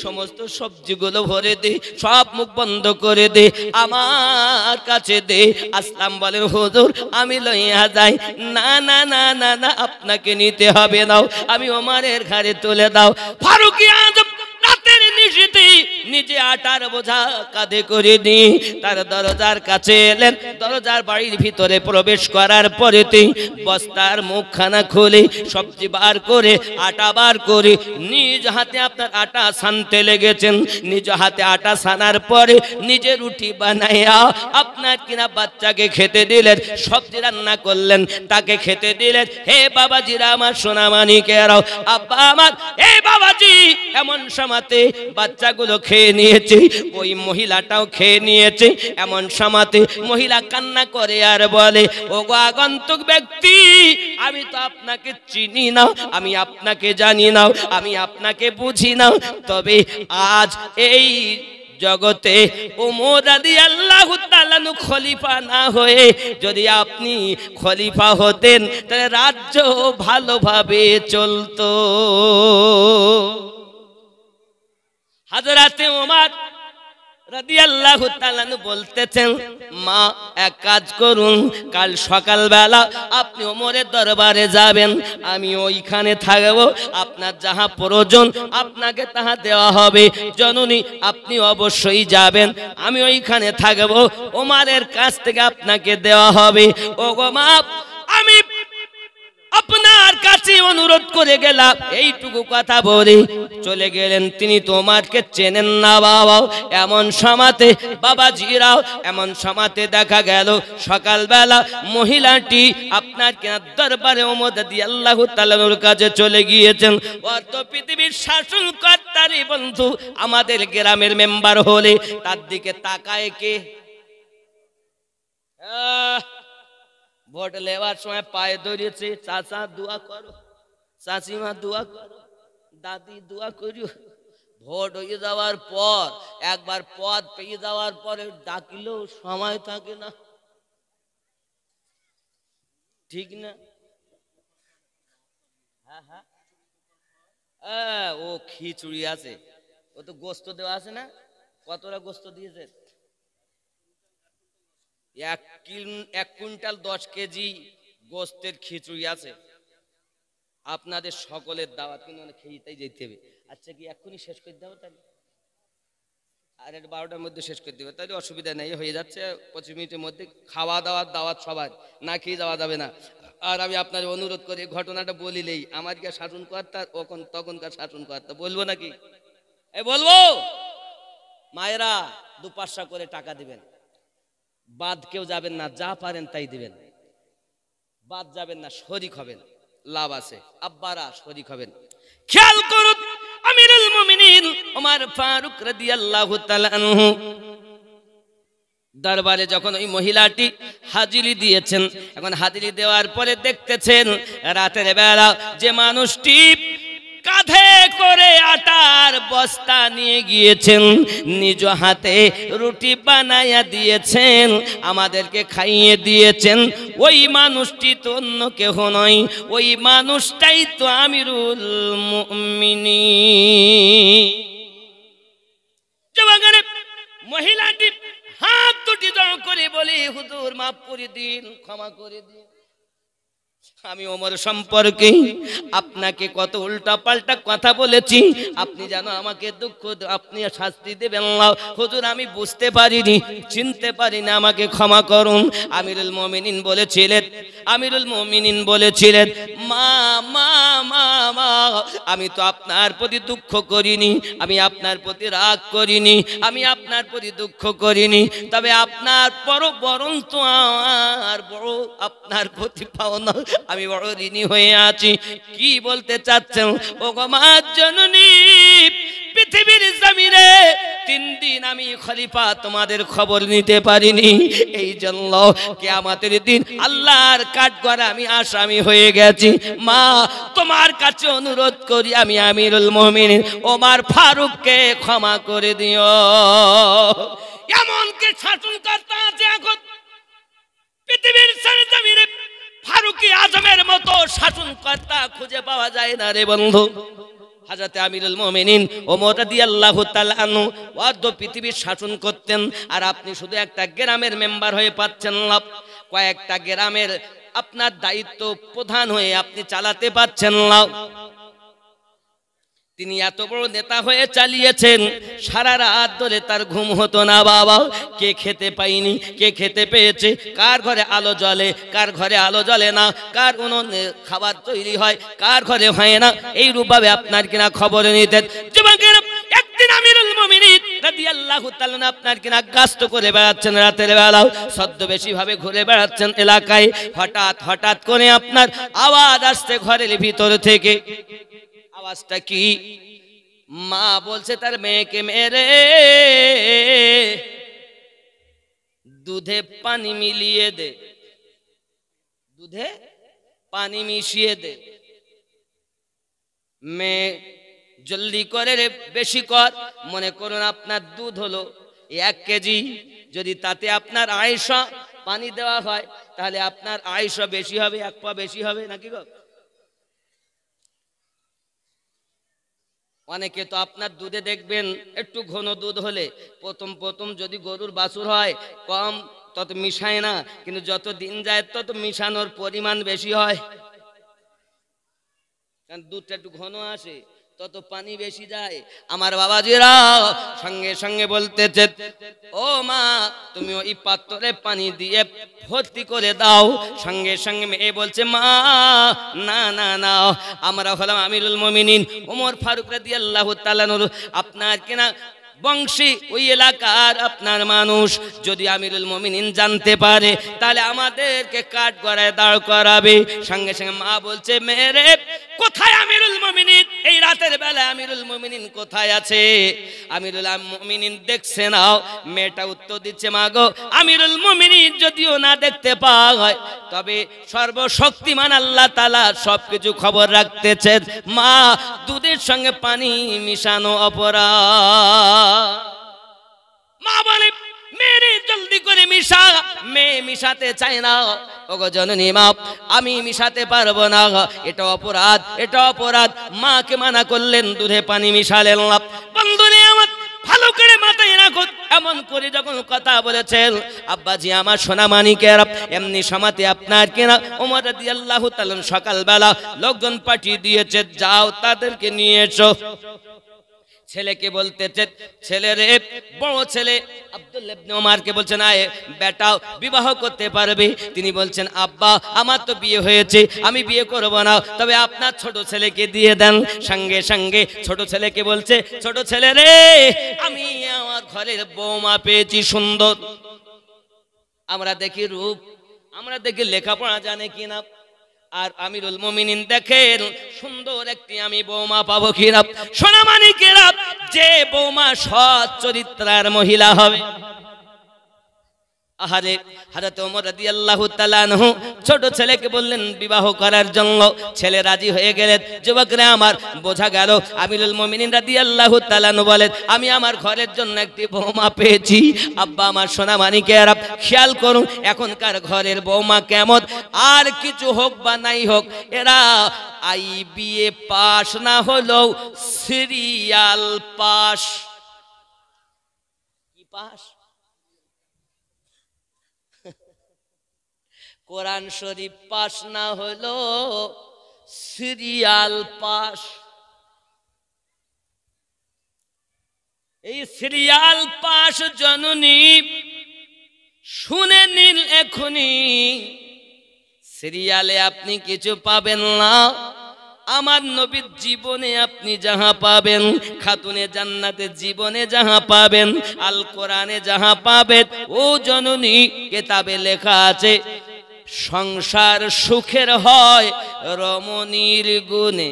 সমস্ত সবজিগুলো ভরে দে, সব মুখ বন্ধ করে দে, আমার কাছে দে। আসলাম বলেন হুজুর আমি লইয়া যাই। না না না না না, আপনাকে নিতে হবে না, আমি ওমরের ঘাড়ে তুলে দাও। ফারুক আজম রাতের নিশীথে নিজে আটার বোঝা কাঁধে করে নিয়ে তার দরজার কাছে এলেন। দরজার বাড়ির ভিতরে প্রবেশ করার পরেতেই বস্তার মুখখানা খুলে সবজি বার করে আটা বার করে নিজ হাতে আপনার আটা সানতে লেগেছেন। নিজ হাতে আটা সানার পরে নিজে রুটি বানাইয়া আপনার কিনা বাচ্চাকে খেতে দিলেন, সবজি রান্না করলেন তাকে খেতে দিলেন। হে বাবাজিরা আমার সোনা মানিকেরাও, আব্বা আমার, হে বাবাজি, এমন সময়তে বাচ্চাগুলো খেয়ে নিয়েছে, ওই মহিলাটাও খেয়ে নিয়েছে। এমন সময়তে মহিলা কান্না করে আর বলে, ওগো আগন্তুক ব্যক্তি, আমি তো আপনাকে চিনি না, আমি আপনাকে জানি না, আমি আপনাকে বুঝি না, তবে আজ এই জগতে ওমর রাদিয়াল্লাহু তাআলা খলিফা না হয়ে যদি আপনি খলিফা হতেন তাহলে রাজ্য ভালোভাবে চলতো। হযরতে ওমর রাদিয়াল্লাহু তাআলা বলতেছেন, মা এক কাজ করুন, কাল সকালবেলা আপনি ওমরের দরবারে যাবেন, আমি ওইখানে থাকব, আপনার যাহা প্রয়োজন আপনাকে তাহা দেওয়া হবে। জননী আপনি অবশ্যই যাবেন, আমি ওইখানে থাকব, ওমরের কাছ থেকে আপনাকে দেওয়া হবে। ওগো মা, আমি আপনার কাছে অনুরোধ করে গেলাম, এইটুকু কথা বলে চলে গেলেন। তিনি তোমাকে চেনেন না বাবা। এমন সময়তে বাবাজিরাও, এমন সময়তে দেখা গেল সকালবেলা মহিলাটি আপনার দরবারে ওমর রাদিয়াল্লাহু তাআলার কাছে চলে গিয়েছেন। অত পৃথিবীর শাসনকর্তারই বন্ধু আমাদের গ্রামের মেম্বার হলে তার দিকে তাকায় কে? ভোট লেওয়ার সময় পায়ে ধরেছে, চাচা দোয়া করো, চাচিমা দোয়া করো, দাদি দোয়া করিও। ভোট হয়ে যাওয়ার পর একবার পদ পেয়ে যাওয়ার পরে ডাকিলেও সময় থাকে না, ঠিক না? হ্যাঁ হ্যাঁ, ও খিচুড়ি আছে, ও তো গোস্ত দেওয়া আছে না? কতটা গোস্ত দিয়েছে? 1 কুইন্টাল 10 কেজি গোস্তের খিচুড়ি আছে। আপনাদের সকলের দাওয়াত, কিন্তু খেয়েই যেতে হবে। আচ্ছা কি এক্ষুনি শেষ করে দেবো? তাহলে আর 12টার মধ্যে শেষ করে দেবে, তাহলে অসুবিধা নেই, হয়ে যাচ্ছে 25 মিনিটের মধ্যে। খাওয়া দাওয়ার দাওয়াত সবার, না খেয়ে যাওয়া যাবে না। আর আমি আপনার অনুরোধ করি ঘটনাটা বলিলেই আমার কে শাসন কর্তা, তখনকার শাসন কর্তা বলবো নাকি? এই বলবো, মায়েরা 2-5 করে টাকা দিবেন, বাদ কেউ যাবেন না, যা পারেন তাই দিবেন, বাদ যাবেন না, শরীক হবেন, লাভ আছে। আব্বারা শরীক হবেন। খেয়াল করুন, আমিরুল মুমিনিন ওমর ফারুক রাদিয়াল্লাহু তাআলা আনহু দরবারে যখন ওই মহিলাটি হাজিরি দিয়েছেন, এখন হাজিরি দেওয়ার পরে দেখতেছেন রাতের বেলা যে মানুষটি কাঁধে করে আটার বস্তা নিয়ে গিয়েছেন, নিজ হাতে রুটি বানাইয়া দিয়েছেন, আমাদেরকে খাইয়ে দিয়েছেন, ওই মানুষটি তো অন্য কেহ নয়, ওই মানুষটাই তো আমিরুল মুমিনিন। জবাগরে মহিলাটি হাত দুটি জড়ো করে বলি, হুজুর মাফ করে দিন, ক্ষমা করে দিন, আমি ওমর সম্পর্কে আপনাকে কত উল্টা পাল্টা কথা বলেছি, আপনি জানো আমাকে দুঃখ, আপনি শাস্তি দেবেন না। হুজুর আমি বুঝতে পারিনি, চিনতে পারিনি, আমাকে ক্ষমা করুন। আমিরুল মুমিনিন বলেছিলেন, মা মা মা মা, আমি তো আপনার প্রতি দুঃখ করিনি, আমি আপনার প্রতি রাগ করিনি, আমি আপনার প্রতি দুঃখ করিনি, তবে আপনার বরং তো আমার বড় আপনার প্রতি পাওনা, আমি বড় ঋণী হয়ে আছি। কি বলতে চাচ্ছেন? ও গো মা জননী, পৃথিবীর জমিনে 3 দিন আমি খলিফা তোমাদের খবর নিতে পারিনি, এই জন্য কিয়ামতের দিন আল্লাহর কাঠগড়ায় আমি আসামি হয়ে গেছি। মা তোমার কাছে অনুরোধ করি, আমি আমিরুল মুমিনিন ওমর ফারুককে ক্ষমা করে দিও। এমন কি শাসনকর্তা আছে এখন পৃথিবীর জমিনে? ফারুকি আজমের মতো শাসনকর্তা খুঁজে পাওয়া যায় না রে বন্ধু। হযরত আমিরুল মুমিনিন ওমর রাদিয়াল্লাহু তাআলা আনহু অর্ধ পৃথিবীর শাসন করতেন, আর আপনি শুধু একটা গ্রামের মেম্বার হয়ে পাচ্ছেন না, কয়েকটা গ্রামের আপনার দায়িত্ব প্রধান হয়ে আপনি চালাতে পারছেন না। তিনি এত বড় নেতা হয়ে চালিয়েছেন, সারা রাত ধরে তার ঘুম হতো না বাবা। কে খেতে পায়নি, কে খেতে পেয়েছে, কার ঘরে আলো জ্বলে, কার ঘরে আলো জ্বলে না, কার উনুনে খাবার তৈরি হয়, কার ঘরে হয় না, এই রূপভাবে আপনার কিনা খবর নিতেন। যুবকেরা, একদিন আমিরুল মুমিনিন রাদিয়াল্লাহু তাআলা আপনার কিনা গাস্ত করে বেড়াচ্ছেন, রাতের বেলাও ছদ্মবেশী ভাবে ঘুরে বেড়াচ্ছেন এলাকায়। হঠাৎ করে আপনার আওয়াজ আসছে ঘরের ভিতর থেকে। আওয়াজটা কি? মা বলছে তার মেয়েকে, মেরে দুধে পানি মিলিয়ে দে, দুধে পানি মিশিয়ে দে। মেয়ে জলদি করে রে, বেশি কর। মনে করুন আপনার দুধ হলো 1 কেজি, যদি তাতে আপনার 250 পানি দেওয়া হয় তাহলে আপনার 250 বেশি হবে, 1 পা বেশি হবে নাকি গো? অনেকে তো আপনার দুধে দেখবেন একটু ঘন দুধ হলে প্রথম প্রথম যদি গরুর বাছুর হয় কম তত মিশায় না, কিন্তু যত দিন যায় তত মিশানোর পরিমাণ বেশি হয়, কারণ দুধটা একটু ঘন আসে তত পানি বেশি যায়। আমার বাবাজিরা সঙ্গে সঙ্গে বলতেছে, ও মা তুমি ওই পাত্রে পানি দিয়ে ভর্তি করে দাও। সঙ্গে সঙ্গে মেয়ে বলছে, মা না না না, আমরা হলাম আমিরুল মুমিনিন ওমর ফারুক রাদিয়াল্লাহু তাআলা আনহু, আপনার কিনা বংশী ওই এলাকার আপনার মানুষ, যদি আমিরুল মুমিনিন জানতে পারে তাহলে আমাদেরকে কাঠ গড়ায় দাঁড় করাবে। সঙ্গে সঙ্গে মা বলছে, মেরে কোথায় আমিরুল মুমিনিন? এই রাতের বেলা আমিরুল মুমিনিন কোথায় আছে? আমিরুল মুমিনিন দেখছে না। মেয়েটা উত্তর দিচ্ছে, মা গো আমিরুল মুমিনিন যদিও না দেখতে পায় তবে সর্বশক্তিমান আল্লাহ তাআলা সবকিছু খবর রাখতেছেন। মা দুধের সঙ্গে পানি মিশানো অপরাধ। মা বলে, মেরে জলদি করে মিশা। মেয়ে মিশাতে চায় না। ওগো জননী মা, আমি মিশাতে পারবো না, এটা অপরাধ, এটা অপরাধ। মাকে মানা করলেন, দুধে পানি মিশালেন না। বন্ধুরে আমার ভালো করে মাথায় রাখো, এমন করে যখন কথা বলেছেন, আব্বাজি আমার সোনা মানিকের, এমনি সমাতে আপনার কিনা ওমর রাদিয়াল্লাহু তাআলা সকালবেলা লোকজন পাঠিয়ে দিয়েছে, যাও তাদেরকে নিয়ে এসো। ছেলেকে বলতেছে, ছেলে রে, বড় ছেলে আব্দুল্লাহ ইবনে ওমরকে বলছেন, আয় বেটাও বিবাহ করতে পারবে। তিনি বলছেন, আব্বা আমার তো বিয়ে হয়েছে, আমি বিয়ে করব না, তবে আপনার ছোট ছেলেকে দিয়ে দেন। সঙ্গে সঙ্গে ছোট ছেলেকে বলছে, ছোট ছেলে রে, আমি আমার ঘরের বৌমা পেয়েছি সুন্দর। আমরা দেখি রূপ, আমরা দেখি লেখাপড়া জানে কিনা, আর আমিরুল মুমিনিন দেখেন সুন্দর একটি আমি বৌমা পাবো কিনা। সোনা মানিকেরা, যে বৌমা সৎ চরিত্রার মহিলা হবে। আহারে হযরত ওমর রাদিয়াল্লাহু তাআলা আনহু ছোট ছেলেকে বললেন বিবাহ করার জন্য। ছেলে রাজি হয়ে গেলেন। যুবকরা আমার, বোঝা গেল আমিরুল মুমিনিন রাদিয়াল্লাহু তাআলা আনহু বলেন, আমি আমার ঘরের জন্য একটি বৌমা পেয়েছি। আব্বা আমার সোনা মানিকেরা, খেয়াল করুন এখনকার ঘরের বৌমা কেমন। আর কিছু হোক বা নাই হোক, এরা IBA পাস না হলেও সিরিয়াল পাস। কি পাস? কোরআন শরীফ পাস না হলো সিরিয়াল পাস। এই সিরিয়াল পাস জননী শুনে নিন, এখনই সিরিয়ালে আপনি কিছু পাবেন না। আমার নবীর জীবনে আপনি যাহা পাবেন, খাতুনে জান্নাতে জীবনে যাহা পাবেন, আল কোরআনে যাহা পাবেন, ও জননী কিতাবে লেখা আছে, সংসার সুখের হয় রমণীর গুণে।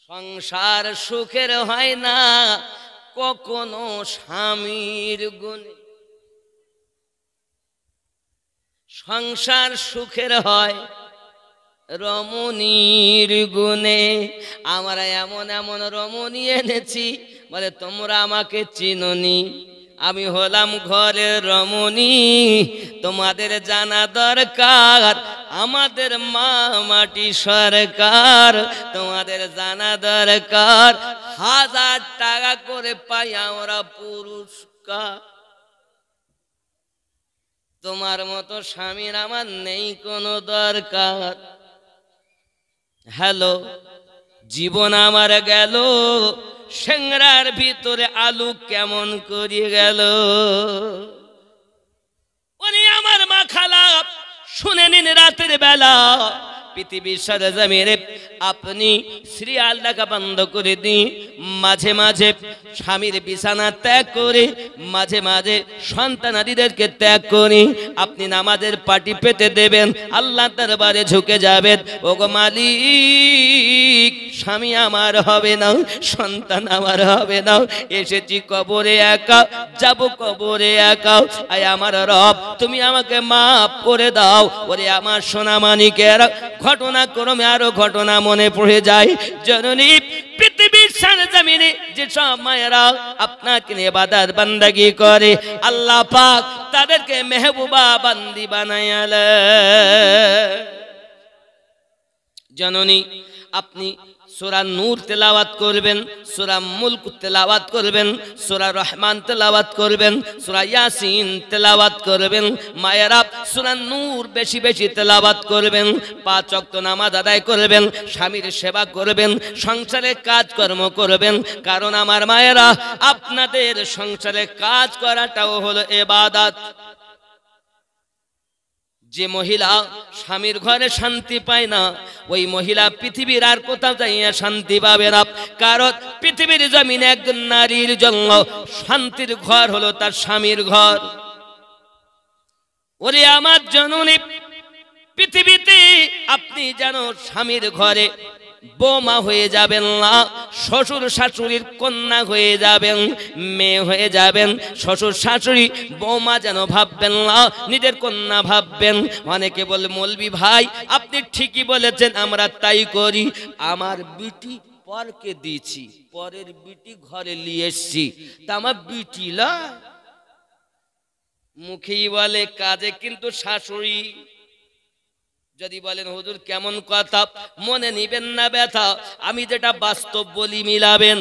সংসার সুখের হয় না কখনো স্বামীর গুণে। সংসার সুখের হয় রমণীর গুণে। আমরা এমন এমন রমণী এনেছি, বলে তোমরা আমাকে চিনোনি, আমি হলাম ঘরের রমণী। তোমাদের জানা দরকার আমাদের মা মাটি সরকার। তোমাদের জানা দরকার 1000 টাকা করে পাই আমরা পুরস্কার। তোমার মতো স্বামীর আমার নেই কোনো দরকার। হ্যালো, জীবন আমার গেল সেংরার ভিতরে আলু কেমন করিয়ে গেল। উনি আমার মা খালা, শুনে নিন রাতের বেলা পৃথিবীর সরজমিনে আপনি সিরিয়াল দেখা বন্ধ করে দিন, মাঝে মাঝে স্বামীর বিছানা ত্যাগ করে, মাঝে মাঝে সন্তানাদিদেরকে ত্যাগ করে আপনি নামাজের পাটি পেতে দেবেন, আল্লাহ দরবারে ঝুঁকে যাবেন, ওগো মালিক স্বামী আমার হবে না, সন্তান আমার হবে না, এসেছি কবরে একা, যাব কবরে একা, আয় আমার রব তুমি আমাকে মাফ করে দাও। ওরে আমার সোনা মানিকের ঘটনাক্রমে আরো ঘটনা মনে পড়ে যায়। জননী পৃথিবীর সরজমিনে যে সব মায়েরা আপনাকে নিয়ে ইবাদত বান্দাগি করে, আল্লাহ পাক তাদেরকে মেহবুবা বান্দি বানায়ালেন। জননী আপনি সূরা নূর তেলাওয়াত করবেন, সূরা মুলক তেলাওয়াত করবেন, সূরা রহমান তেলাওয়াত করবেন, সূরা ইয়াসিন তেলাওয়াত করবেন। মায়েরা সূরা নূর বেশি বেশি তেলাওয়াত করবেন, 5 ওয়াক্ত নামাজ আদায় করবেন, স্বামীর সেবা করবেন, সংসারে কাজকর্ম করবেন, কারণ আমার মায়েরা আপনাদের সংসারে কাজ করাটাও হলো ইবাদত। যে মহিলা স্বামীর ঘরে শান্তি পায় না, ওই মহিলা পৃথিবীর আর কোথাও যাইয়া শান্তি পাবে না, কারণ পৃথিবীর জমিনে একজন নারীর জন্য শান্তির ঘর হলো তার স্বামীর ঘর। ওরে আমার জননী পৃথিবীতে আপনি যেন স্বামীর ঘরে বৌমা হয়ে যাবেন না, শ্বশুর শাশুড়ির কন্যা হয়ে যাবেন, মেয়ে হয়ে যাবেন। শ্বশুর শাশুড়ি বৌমা যেন ভাববেন না, নিজের কন্যা ভাববেন। অনেকে বলে মৌলবি ভাই আপনি ঠিকই বলেছেন, আমরা তাই করি। আমার বিটি পরকে দিয়েছি, পরের বিটি ঘরে নিয়ে এসছি, তা আমার বিটি না, মুখেই বলে কাজে কিন্তু শাশুড়ি। যদি বলেন হুজুর কেমন কথা, মনে নিবেন না ব্যথা, আমি যেটা বাস্তব বলি মিলাবেন,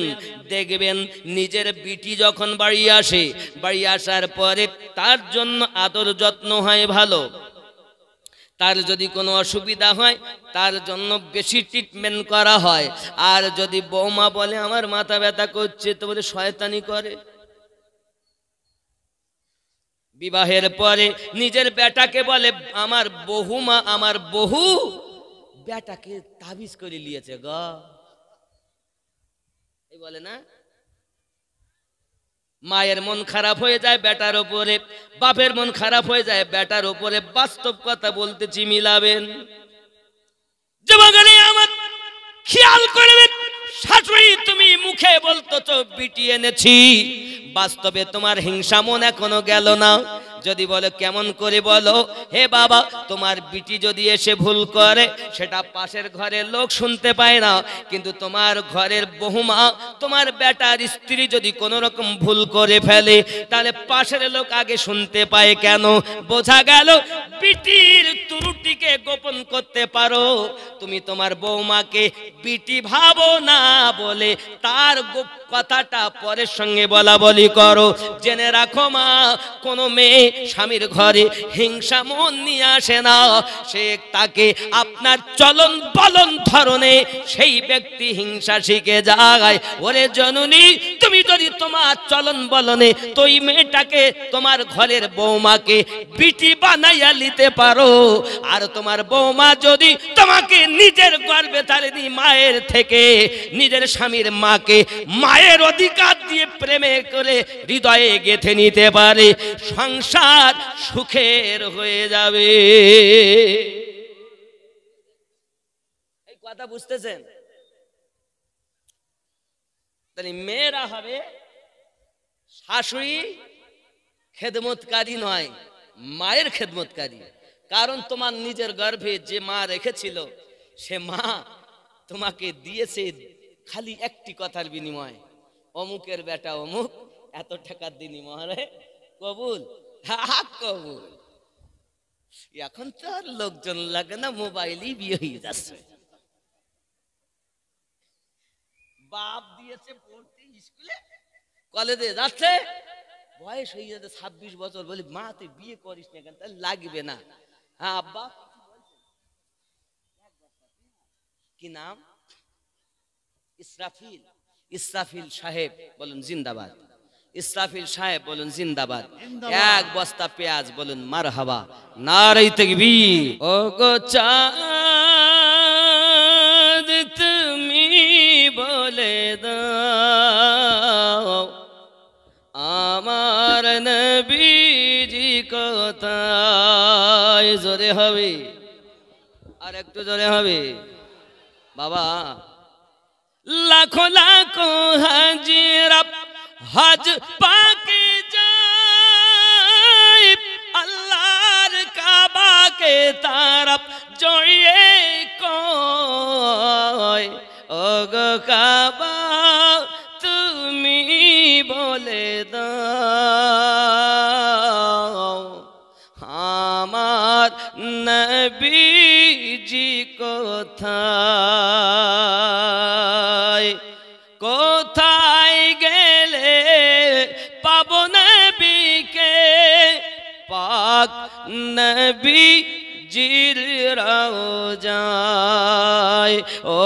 দেখবেন নিজের বিটি যখন বাড়ি আসে, বাড়ি আসার পরে তার জন্য আদর যত্ন হয় ভালো, তার যদি কোনো অসুবিধা হয় তার জন্য বেশি ট্রিটমেন্ট করা হয়। আর যদি বৌমা বলে আমার মাথা ব্যথা করছে, তো বলে শয়তানি করে। বিবাহের পরে নিজের বেটাকে বলে আমার বহুমা, আমার বহু, বেটাকে তাবিজ করে নিয়েছে গ, এই বলে না। মায়ের মন খারাপ হয়ে যায় বেটার ওপরে, বাপের মন খারাপ হয়ে যায় বেটার ওপরে। বাস্তব কথা বলতেছি মিলাবেন। যুবকরা আমার খেয়াল করবেন, শাশুড়ি তুমি মুখে বলতো তো বিটি এনেছি, বাস্তবে তোমার হিংসা মন এখনো গেল না। যদি বলে কেমন করে বলো, হে বাবা তোমার বিটি যদি এসে ভুল করে সেটা পাশের ঘরের লোক শুনতে পায় না, কিন্তু তোমার ঘরের বহুমা তোমার বেটার স্ত্রী যদি কোনো রকম ভুল করে ফেলে তাহলে পাশের লোক আগে শুনতে পায় কেন? বোঝা গেল বিটির ত্রুটিকে গোপন করতে পারো। তুমি তোমার বৌমাকে বিটি ভাবো না বলে তার কথাটা পরের সঙ্গে বলা বলি করো। জেনে রাখো মা, কোনো মেয়ে স্বামীর ঘরে হিংসা মন নিয়ে আসে না, সে তাকে আপনার চলন বলন ধরনে সেই ব্যক্তি হিংসা শিখে যায়। ওরে জননী তুমি যদি তোমার চলন বলনে তোই মেয়েটাকে তোমার ঘরের বৌমাকে বিটি বানাইয়া নিতে পারো, আর তোমার বৌমা যদি তোমাকে নিজের গর্ভে ধারিনি মায়ের থেকে নিজের স্বামীর মাকে মায়ের অধিকার দিয়ে প্রেমে করে হৃদয়ে গেঁথে নিতে পারে, সংসার সুখের হয়ে যাবে। এই কথা বুঝতেছেন? তাহলে মেয়েরা হবে শাশুড়ি খেদমতকারী নয়, মায়ের খেদমতকারী। কারণ তোমার নিজের গর্ভে যে মা রেখেছিল সে মা তোমাকে দিয়েছে খালি একটি কথার বিনিময়, অমুকের বেটা অমুক এত টাকার বিনিময়ে কবুল, কবুল। এখন তো আর লোকজন লাগে না, মোবাইলই বিয়ে হয়ে যাচ্ছে। বাপ দিয়েছে পড়তে স্কুলে কলেজে যাচ্ছে, বয়স হয়ে যাচ্ছে 26 বছর, বলি মা তুই বিয়ে করিস না কেন? তাহলে লাগবে না। হ্যাঁ আব্বা কি নাম? ইসরাফিল। ইসরাফিল সাহেব বলুন জিন্দাবাদ। ইসরাফিল সাহেব বলুন জিন্দাবাদ। এক বস্তা পেঁয়াজ বলুন মারহাবা, নারে তাকবীর। ও গো চা তুমি বলে দাও আমার নবীজি কোথায়। জোরে হবে, আর একটু জোরে হবে বাবা। লাখো লাখো হাজিরা হজ পাকে যায়, আল্লাহর কাবাকে তারা জড়িয়ে কয় ওগো কাবা তুমি বলে দাও আমার নবীজি কোথায়। কোথায় গেলে পাবো নবীকে, পাক নবীজির রওজায়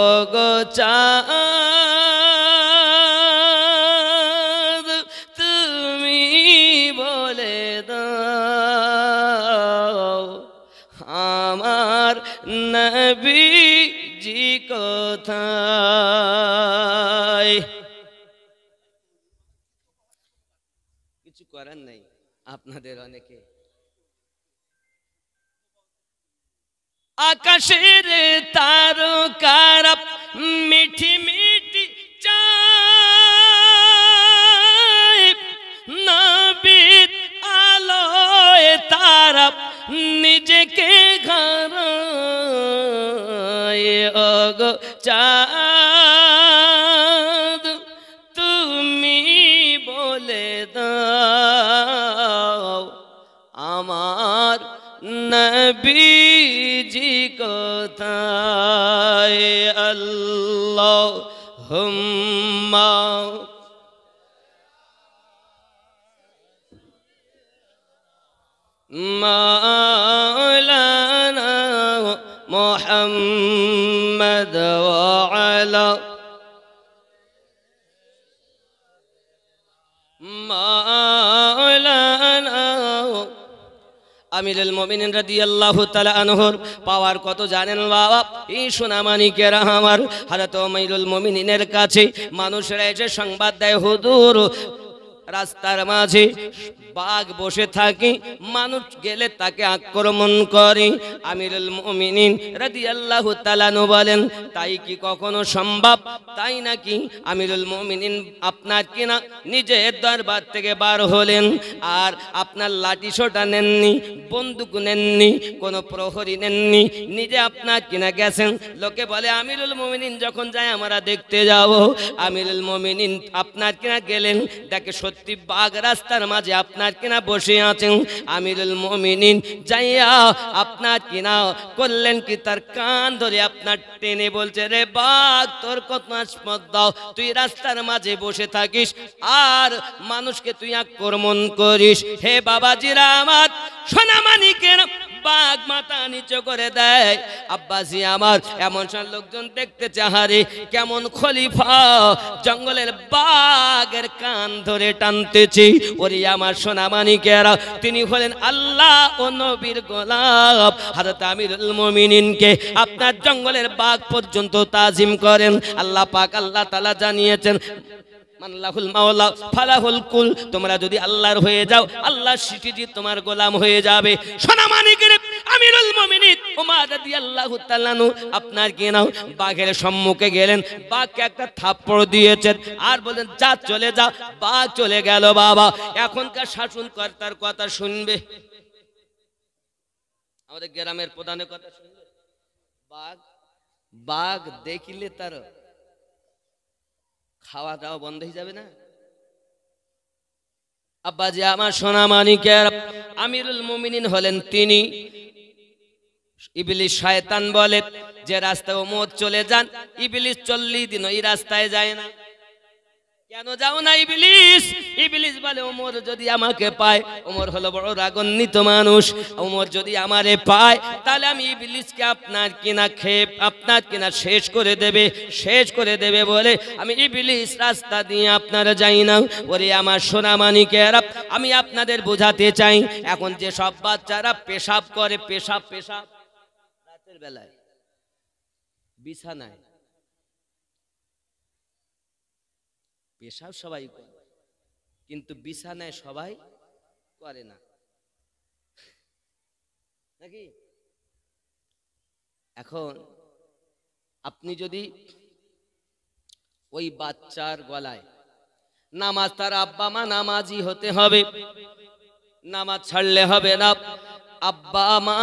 ওগো চাঁদ তুমি বলে দাও আমার নবীজি কোথায়। কিছু করার নাই আপনাদের অনেকে আকাশের তারকারা মিঠি মিঠি চায়, নবীর আলোয় তারা নিজেকে ঘরায় ওগো চাঁদ তুমি বলে দাও আমার নবীজি কোথায়। আল্লাহুম্মা মাওলানা মুহাম্মদ ওয়া আলা মাওলানা আমিরুল মুমিনিন রাদিয়াল্লাহু তাআলা আনহুর পাওয়ার কত জানেন বাবা? এই সোনামানিকেরা আমার হযরত আমিরুল মুমিনিনের কাছে মানুষরা এসে সংবাদ দেয়, হুজুর রাস্তার মাঝে বাঘ বসে থাকে, মানুষ গেলে তাকে আক্রমণ করে। আমিরুল মুমিনিন রাদিয়াল্লাহু তাআলা আনহু বলেন, তাই কি কখনো সম্ভব? তাই নাকি? আমিরুল মুমিনিন আপনার কিনা নিজের দরবার থেকে বার হলেন, আর আপনার লাঠি সোটা নেননি, বন্দুক নেননি, কোনো প্রহরী নেননি, নিজে আপনার কিনা গেছেন। লোকে বলে আমিরুল মুমিনিন যখন যায় আমরা দেখতে যাব। আমিরুল মুমিনিন আপনার কিনা গেলেন, দেখে সত্যি বাঘ রাস্তার মাঝে আপনার কিনা বসে আছেন। আমিরুল মুমিনিন যাইয়া আপনার কিনা করলেন কি, তার কান ধরে আপনার টেনে বলছে, রে বাঘ তোর কত আসপদ দাও, তুই রাস্তার মাঝে বসে থাকিস আর মানুষকে তুই আক্রমণ করিস। হে বাবাজিরা আমার, সোনামানিকের বাঘ মাথা নিচু করে দেয়। আব্বাসি আমার এমন সব লোকজন দেখতে চাহারে, কেমন খলিফা জঙ্গলের বাঘের কান ধরে টানতেছে। ওরে আমার সোনামানিকেরা, তিনি হলেন আল্লাহ ও নবীর গোলাম। হযরত আমিরুল মুমিনিনকে আপনার জঙ্গলের বাঘ পর্যন্ত তাজিম করেন। আল্লাহ পাক আল্লাহ তাআলা জানিয়েছেন, মানলাহুল মাওলা ফালাহুল কুল, তোমরা যদি আল্লাহর হয়ে যাও আল্লাহ সিটিজি তোমার গোলাম হয়ে যাবে। সোনামানিকের আমিরুল মুমিনিন ওমর রাদিয়াল্লাহু তাআলা আনহু আপনার কি নাও বাঘের সম্মুখে গেলেন, বাঘকে একটা থাপ্পড় দিয়েছেন আর বলেন, যা চলে যা। বাঘ চলে গেল। বাবা এখনকার শাসনকর্তার কথা শুনবে, আমাদের গ্রামের প্রধানের কথা শুনবে? বাঘ বাঘ দেখিলে তার খাওয়া দাওয়া বন্ধ হয়ে যাবে না? আব্বাজি আমার সোনামানিকের আমিরুল মুমিনিন হলেন তিনি। ইবলিস শয়তান বলে যে রাস্তায় ওমর চলে যান, ইবলিস 40 দিন ওই রাস্তায় যায় না। কেন যাও না ইবলিস? ইবলিস বলে ওমর যদি আমাকে পায়, ওমর হলো বড় রাগান্বিত মানুষ, ওমর যদি আমারে পায় তাহলে আমি ইবলিসকে আপনার কিনা খেয়ে আপনার কিনা শেষ করে দেবে বলে আমি ইবলিস রাস্তা দিয়ে আপনারা যাই না। ওরে আমার সোনামানিকেরা, আমি আপনাদের বোঝাতে চাই, এখন যে সব বাচ্চারা পেশাব করে, পেশাব রাতের বেলায় বিছানায় পেশাব সবাই করে, কিন্তু বিছানায় সবাই করে না, নাকি? এখন আপনি যদি ওই বাচ্চার গলায় নামাজ, তার আব্বা মা নামাজি হতে হবে, নামাজ ছাড়লে হবে না। আব্বা মা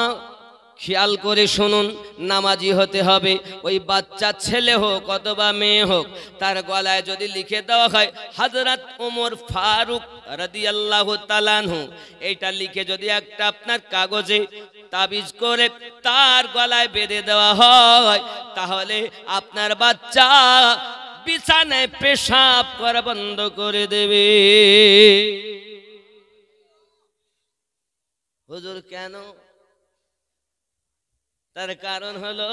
খেয়াল করে শুনুন, নামাজি হতে হবে। ওই বাচ্চা ছেলে হোক অথবা মেয়ে হোক, তার গলায় যদি লিখে দেওয়া হয় হযরত ওমর ফারুক রাদিয়াল্লাহু তাআলা আনহু, এইটা লিখে যদি একটা আপনার কাগজে তাবিজ করে তার গলায় বেঁধে দেওয়া হয়, তাহলে আপনার বাচ্চা বিছানায় পেশাব করা বন্ধ করে দেবে। হুজুর কেন? তার কারণ হলো,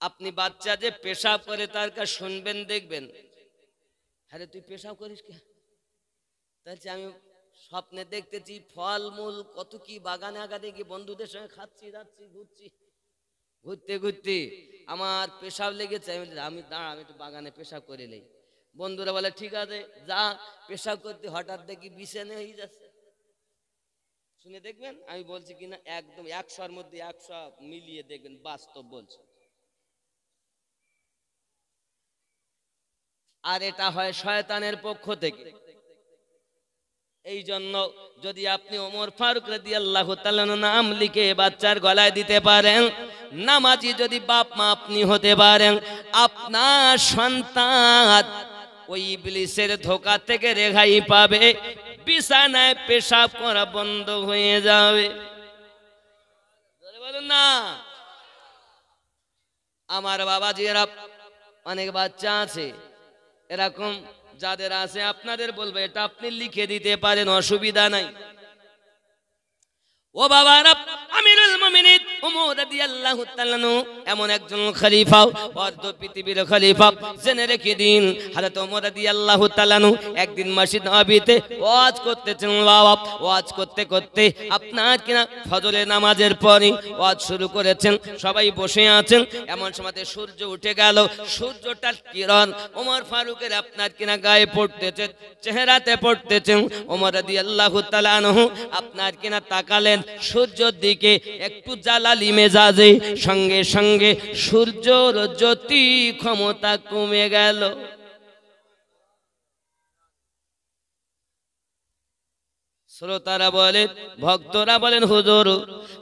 আপনি বাচ্চা যে পেশাব করে তার কাছে শুনবেন, দেখবেন, আরে তুই পেশাব করিস কে? তাহলে আমি স্বপ্নে দেখতেছি ফলমূল কত কি বাগানে আগানে গিয়ে বন্ধুদের সঙ্গে খাচ্ছি, যাচ্ছি, ঘুরছি, ঘুরতে ঘুরতে আমার পেশাব লেগেছে। আমি দাঁড়া, আমি তো বাগানে পেশাব করে নেই। বন্ধুরা বলে ঠিক আছে যা পেশাব করতে, হঠাৎ দেখি বিছানে হয়ে যাচ্ছে। শুনে দেখবেন আমি বলছি কিনা, একদম 100-র মধ্যে 100 মিলিয়ে দেখবেন বাস্তব বলছে। আর এটা হয় শয়তানের পক্ষ থেকে। এই জন্য যদি আপনি ওমর ফারুক রাদিয়াল্লাহু তাআলা নাম লিখে বাচ্চার গলায় দিতে পারেন, নামাজি যদি বাপ মা আপনি হতে পারেন, আপনার সন্তান ওই ইবলিসের ধোঁকা থেকে রেহাই পাবে, বিছানায় পেশাব করা বন্ধ হয়ে যাবে। বলুন না। আমার বাবাজিরা অনেক বাচ্চা আছে এরকম, যাদের আছে আপনাদের বলবো এটা আপনি লিখে দিতে পারেন, অসুবিধা নাই। ও বাবারা, আমিরুল মুমিনিন ওমর রাদিয়াল্লাহু তাআলা এমন একজন খলিফা, অর্ধ পৃথিবীর খলিফা। জেনে রেখে দিন, হযরত ওমর রাদিয়াল্লাহু তাআলা একদিন মসজিদ নববীতে ওয়াজ করতেছেন। বাবা, ওয়াজ করতে করতে আপনার কিনা ফজরের নামাজের পরে ওয়াজ শুরু করেছেন, সবাই বসে আছেন। এমন সময়তে সূর্য উঠে গেল, সূর্যটার কিরণ ওমর ফারুকের আপনার কিনা গায়ে পড়তেছে, চেহারাতে পড়তেছেন। ওমর রাদিয়াল্লাহু তাআলা আপনার কিনা তাকালেন সূর্যের দিকে, একটু জালালি মেজাজে, সঙ্গে সঙ্গে সূর্যর জ্যোতি ক্ষমতা কমে গেল। শ্রোতারা বলেন, ভক্তরা বলেন, হুজুর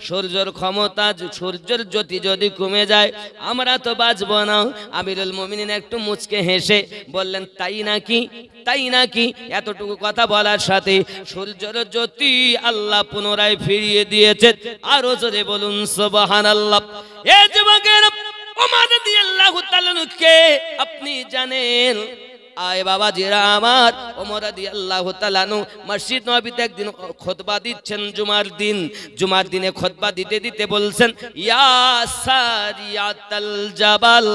সূর্যের ক্ষমতা, সূর্যের জ্যোতি যদি কমে যায় আমরা তো বাঁচব না। আমিরুল মুমিনিন একটু মুচকে হেসে বললেন, তাই নাকি? তাই নাকি? এতটুকু কথা বলার সাথে সূর্যের জ্যোতি আল্লাহ পুনরায় ফিরিয়ে দিয়েছে। আরো জোরে বলুন সুবহানাল্লাহ। এই যুবকেরা, ওমর রাদিয়াল্লাহু তাআলা কে আপনি জানেন? আয় বাবা জিরা আমার, ওমর রাদিয়াল্লাহু তাআলা মসজিদ নববীতে একদিন খুতবা দিচ্ছেন জুমার দিনে খুতবা দিতে দিতে বলছেন, ইয়া সারিয়াতাল জাবাল,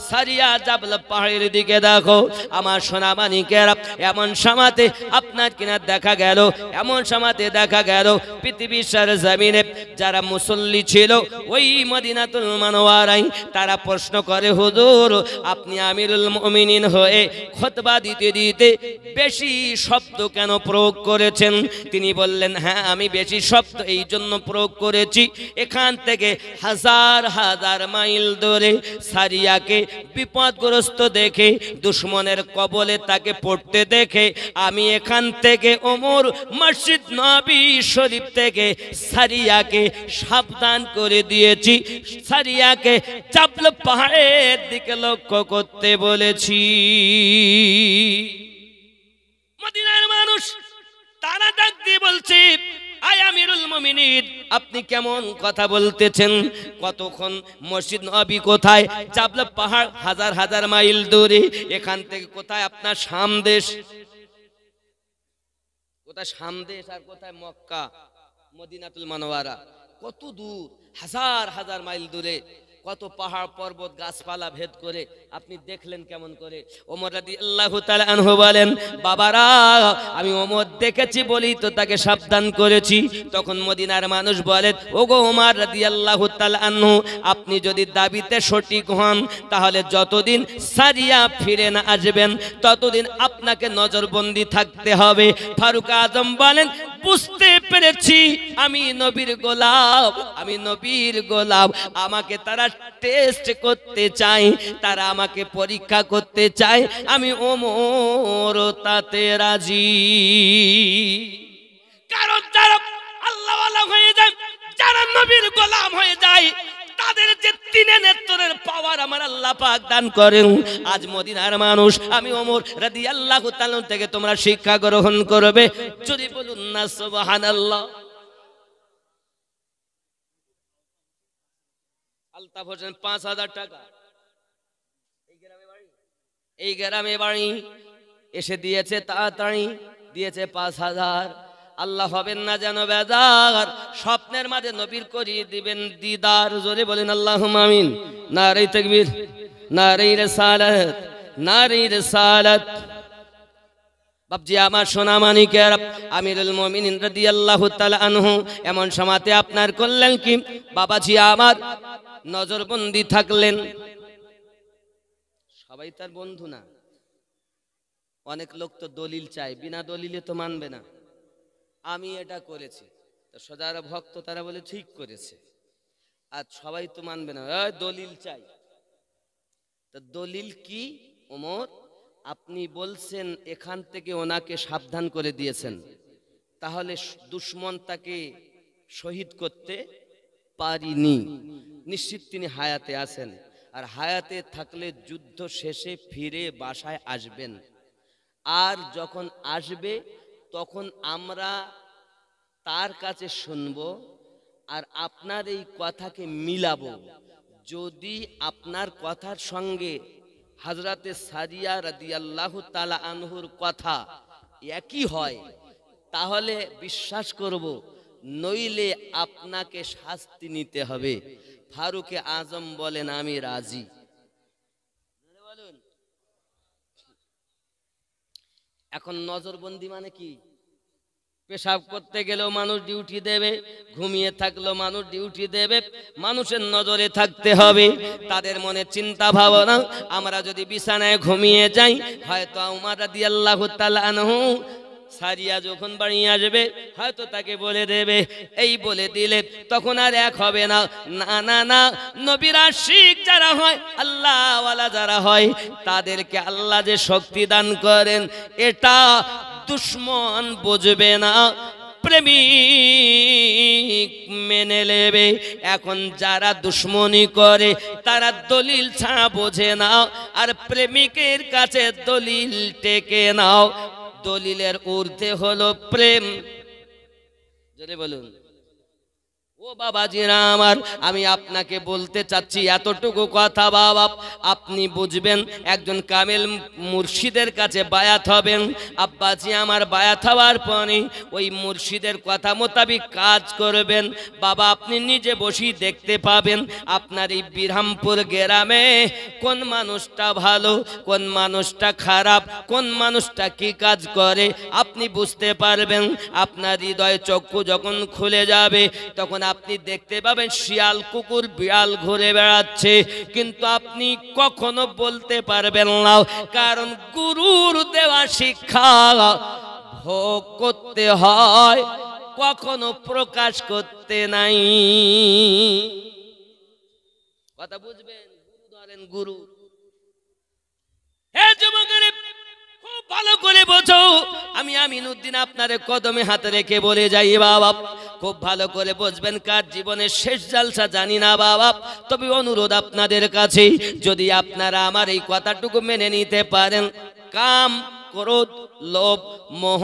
সারিয়া জাবল পাহাড়ের দিকে দেখো। আমার সোনা মানিকেরা, এমন সময়তে আপনার কিনা দেখা গেল, এমন সময়তে দেখা গেল পৃথিবীর জমিনে যারা মুসল্লি ছিল ওই মদিনাতুল মুনাওয়ারায়, তারা প্রশ্ন করে, হুজুর আপনি আমিরুল মুমিনিন হয়ে খুতবা দিতে দিতে বেশি শব্দ কেন প্রয়োগ করেছেন? তিনি বললেন, হ্যাঁ আমি বেশি শব্দ এই জন্য প্রয়োগ করেছি, এখান থেকে হাজার হাজার মাইল দূরে সারিয়াকে বিপদগ্রস্ত দেখে, দুশমনের কবলে তাকে পড়তে দেখে আমি এখান থেকে ওমর মসজিদ নববী শরীফ থেকে সারিয়াকে সাবধান করে দিয়েছি, সারিয়াকে জাবল পাহাড়ের দিকে লক্ষ্য করতে বলেছি। মদিনার মানুষ তারা ডাক দিয়ে বলছে, আয় আমিরুল মুমিনিন আপনি কেমন কথা বলতেছেন? কতক্ষণ? মসজিদ নববী কোথায়? জাবল পাহাড় হাজার হাজার মাইল দূরে, এখান থেকে কোথায় আপনার শাম দেশ, কোথায় শাম দেশ আর কোথায় মক্কা মদিনাতুল মুনাওয়ারা, কত দূর, হাজার হাজার মাইল দূরে। কত পাহাড় পর্বত গাছপালা ভেদ করে আপনি দেখলেন কেমন করে। ওমর রাদিয়াল্লাহু তাআলা আনহু বলেন, বাবারা আমি ওমর দেখেছি বলি তো তাকে সাবধান করেছি। তখন মদিনার মানুষ বলে, ওগো ওমর রাদিয়াল্লাহু তাআলা আনহু, আপনি যদি দাবিতে সঠিক হন তাহলে যতদিন সারিয়া ফিরে না আসবেন ততদিন আপনাকে নজরবন্দি থাকতে হবে। ফারুক আজম বলেন, বুঝতে পেরেছি আমি নবীর গোলাম, আমি নবীর গোলাম, আমাকে তারা টেস্ট করতে চায়, তারা আমাকে পরীক্ষা করতে চায়, আমি ওমর তাতে রাজি। কারণ যারা আল্লাহওয়ালা হয়ে যায়, যারা নবীর গোলাম হয়ে যায়, তাদের যে তিনে নেত্রের পাওয়ার আমার আল্লাহ পাক দান করেন। আজ মদিনার মানুষ আমি ওমর রাদিয়াল্লাহু তাআলা থেকে তোমরা শিক্ষা গ্রহণ করবে, যদি বলুন না সুবহানাল্লাহ। আলতাফ হোসেন ৫,০০০ টাকা এই গ্রামে বাড়ি, এসে দিয়েছে তাড়াতাড়ি, দিয়েছে ৫,০০০। আল্লাহ হবেন না যেন বেজার, স্বপ্নের মাঝে নবীর করিয়ে দিবেন দিদার। জোরে বলেন আল্লাহুম্মা আমিন। নারে তাকবীর, নারে রিসালাত, নারে রিসালাত। বাপজি আমার সোনা মানিকের, আমিরুল মুমিনিন রাদিয়াল্লাহু তাআলা আনহু এমন সময়তে আপনার করলেন কি, বাবাজি আমার নজরবন্দি থাকলেন। সবাই তার বন্ধু না, অনেক লোক তো দলিল চায়, বিনা দলিলে তো মানবে না। আমি এটা করেছি, তো যারা ভক্ত তারা বলে ঠিক করেছে, আর সবাই তো মানবে না, দলিল চাই। তো দলিল কি ওমর? আপনি বলছেন এখান থেকে ওনাকে সাবধান করে দিয়েছেন, তাহলে দুশমন তাকে শহীদ করতে পারিনি, নিশ্চিত তিনি হায়াতে আছেন, আর হায়াতে থাকলে যুদ্ধ শেষে ফিরে বাসায় আসবেন। আর যখন আসবে তখন আমরা তার কাছে শুনব আর আপনার এই কথাকে মিলাবো। যদি আপনার কথার সঙ্গে হযরতে সারিয়া রাদিয়াল্লাহু তাআলা আনহুর কথা একই হয় তাহলে বিশ্বাস করব, নইলে আপনাকে শাস্তি নিতে হবে। ফারুকে আজম বলেন, আমি রাজি। এখন নজরবন্দি মানে কি? পেশাব করতে গেলেও মানুষ ডিউটি দেবে, ঘুমিয়ে থাকলেও মানুষ ডিউটি দেবে, মানুষের নজরে থাকতে হবে। তাদের মনে চিন্তা ভাবনা, আমরা যদি বিছানায় ঘুমিয়ে যাই, হয়তো ওমর রাদিয়াল্লাহু তাআলা আনহু সারিয়া যখন বাড়ি আসবে হয়তো তাকে বলে দেবে, এই বলে দিলে তখন আর এক হবে না। না না না, নবীর আশিক যারা হয়, আল্লাহ ওয়ালা যারা হয়, তাদেরকে আল্লাহ যে শক্তি দান করেন এটা দুশমন বুঝবে না, প্রেমিক মেনে নেবে। এখন যারা দুশ্মনী করে তারা দলিল ছাড়া বোঝে না, আর প্রেমিকের কাছে দলিল টেকে নাও। দলিলের ঊর্ধ্বে হলো প্রেম। জোরে বলুন। ও বাবাজিরা আমার, আমি আপনাকে বলতে চাচ্ছি এতটুকু কথা বাবা, আপনি বুঝবেন। একজন কামেল মুর্শিদের কাছে বায়াত হবেন। আব্বাজি আমার বায়াত হওয়ার পরে ওই মুর্শিদের কথা মোতাবিক কাজ করবেন। বাবা আপনি নিজে বসেই দেখতে পাবেন আপনার এই বিরামপুর গ্রামে কোন মানুষটা ভালো, কোন মানুষটা খারাপ, কোন মানুষটা কি কাজ করে আপনি বুঝতে পারবেন। আপনার হৃদয় চক্ষু যখন খুলে যাবে তখন আপনি দেখতে পাবেন শিয়াল কুকুর বিড়াল ঘুরে বেড়াচ্ছে, কিন্তু আপনি কখনো বলতে পারবেন না, কারণ গুরুর দেওয়া শিক্ষা ভোগ করতে হয়, কখনো প্রকাশ করতে নাই। কথা বুঝবেন? গুরু ধরেন, গুরু। হে যুবকেরা খুব ভালো করে বোঝো, আমি আমিনউদ্দিন আপনারে কদমে হাতে রেখে বলে যাই বাবা, খুব ভালো করে বুঝবেন। কার জীবনের শেষ জালসা জানি না বাবা, তবে অনুরোধ আপনাদের কাছে, যদি আপনারা আমার এই কথাটুকু মেনে নিতে পারেন, কাম, ক্রোধ, লোভ মোহ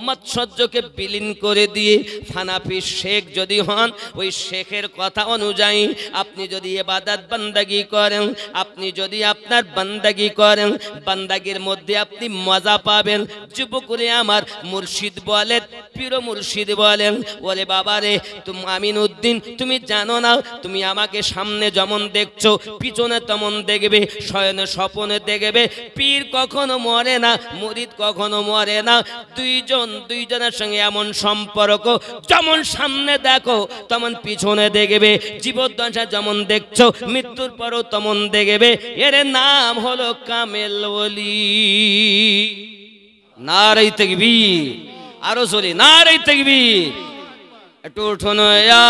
মৎসর্যকে বিলীন করে দিয়ে ফানাফি শেখ যদি হন, ওই শেখের কথা অনুযায়ী আপনি যদি ইবাদত বান্দাগি করেন, আপনি যদি আপনার বান্দাগি করেন, বান্দাগির মধ্যে আপনি মজা পাবেন। যুবকরে আমার মুর্শিদ বলেন, পীর মুর্শিদ বলেন, ওরে বাবারে তুমি আমিন উদ্দিন, তুমি জানো না, তুমি আমাকে সামনে যেমন দেখছো পিছনে তেমন দেখবে, শয়নে স্বপনে দেখবে। পীর কখনো মরে না, মুরিদ কখনো মরে না। দুইজনের সঙ্গে এমন সম্পর্ক, যেমন সামনে দেখো তেমন পিছনে দেখবে, জীবদ্দশা যেমন দেখছো মৃত্যুর পরও তেমন দেখবে। এর নাম হলো কামেল ওলি। নারে তাকবীর, আরো চলি নারে তাকবীর। একটু উঠুন ইয়া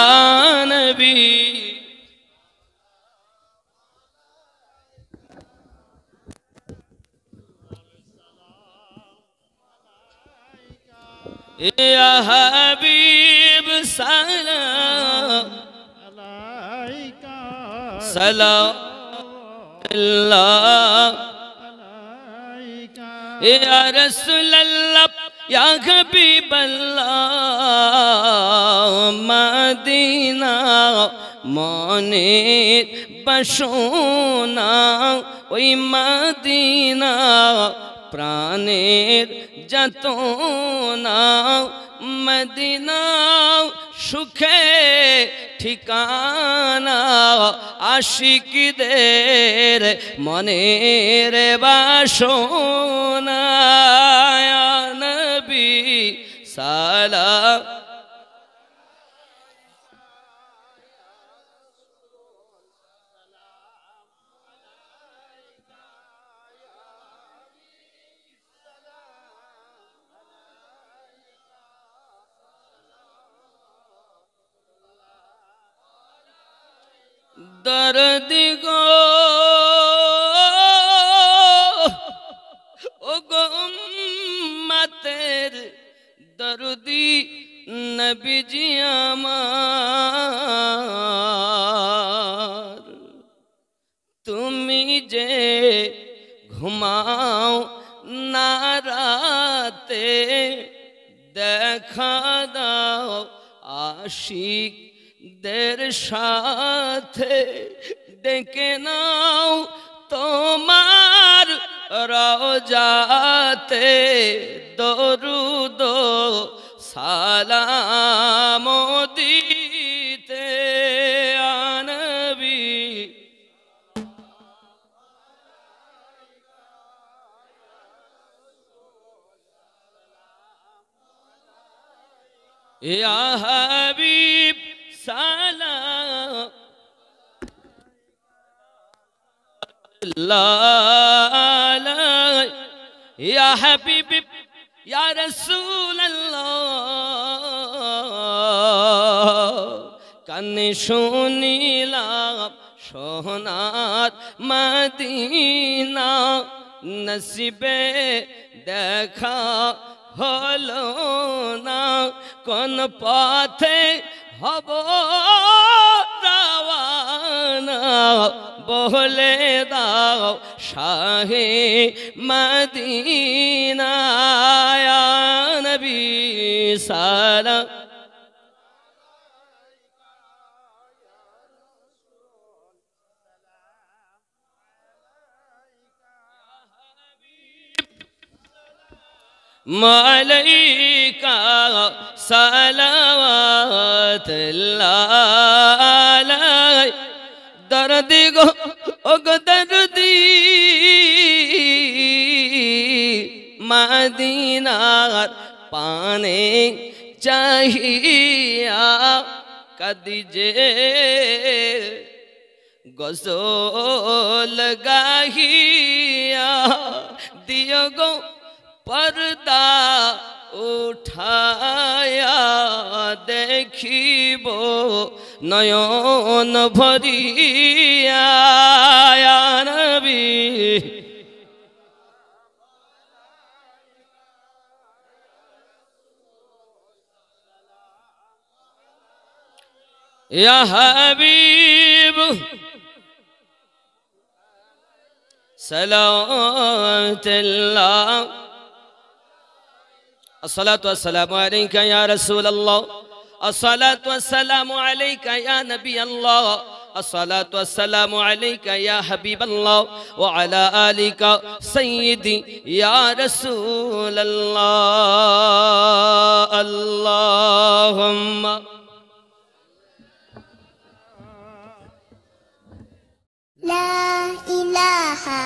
নবী। ইয়া হাবিব সালাম আলাইকা সালাম আল্লাহ আলাইকা ইয়া রাসূলুল্লাহ ইয়া হাবিবাল্লাহ। মদিনা মনের বাসনা, ওই মদিনা প্রাণের যাতনা। মদিনা সুখে ঠিকানা, আশিকদের মনের বাসনা। ইয়া নবী সালাম দরদি গো ও গো উম্মতের দরদি নবীজি আমার। তুমি যে ঘুমাও না রাতে, দেখা দাও আশিকদের সাথে। ডেকে নাও তোমার রওজাতে, দরুদ সালাম দিতে। ইয়া নবী ইয়া হাবিব সালাম আল্লাহ। ইয়া হাবিব ইয়া রাসূলুল্লাহ। কানে শুনিলাম সোনার মদিনা, নসিবে দেখা হলো না। কোন পথে হব রওয়ানা, বলে দাও শাহে মদিনা। ইয়া নবী সালাম মালাইকা সালাওয়াতুল্লাহ আলাই। দরদি গো ও গো দরদি, মদিনার পানে চাহিয়া কাদিজে গজল গাহিয়া। দিও গো পর্দা উঠায়া, দেখিব নয়ন ভরিয়া। ইয়া নবী ইয়া হাবিব সালাওয়াতুল্লাহ अस्सलातु वस्सलामु अलैका या रसूल अल्लाह, अस्सलातु वस्सलामु अलैका या नबी अल्लाह, अस्सलातु वस्सलामु अलैका या हबीब अल्लाह व अला आलिका सय्यदी या रसूल अल्लाह। अल्लाहुम्मा ला इलाहा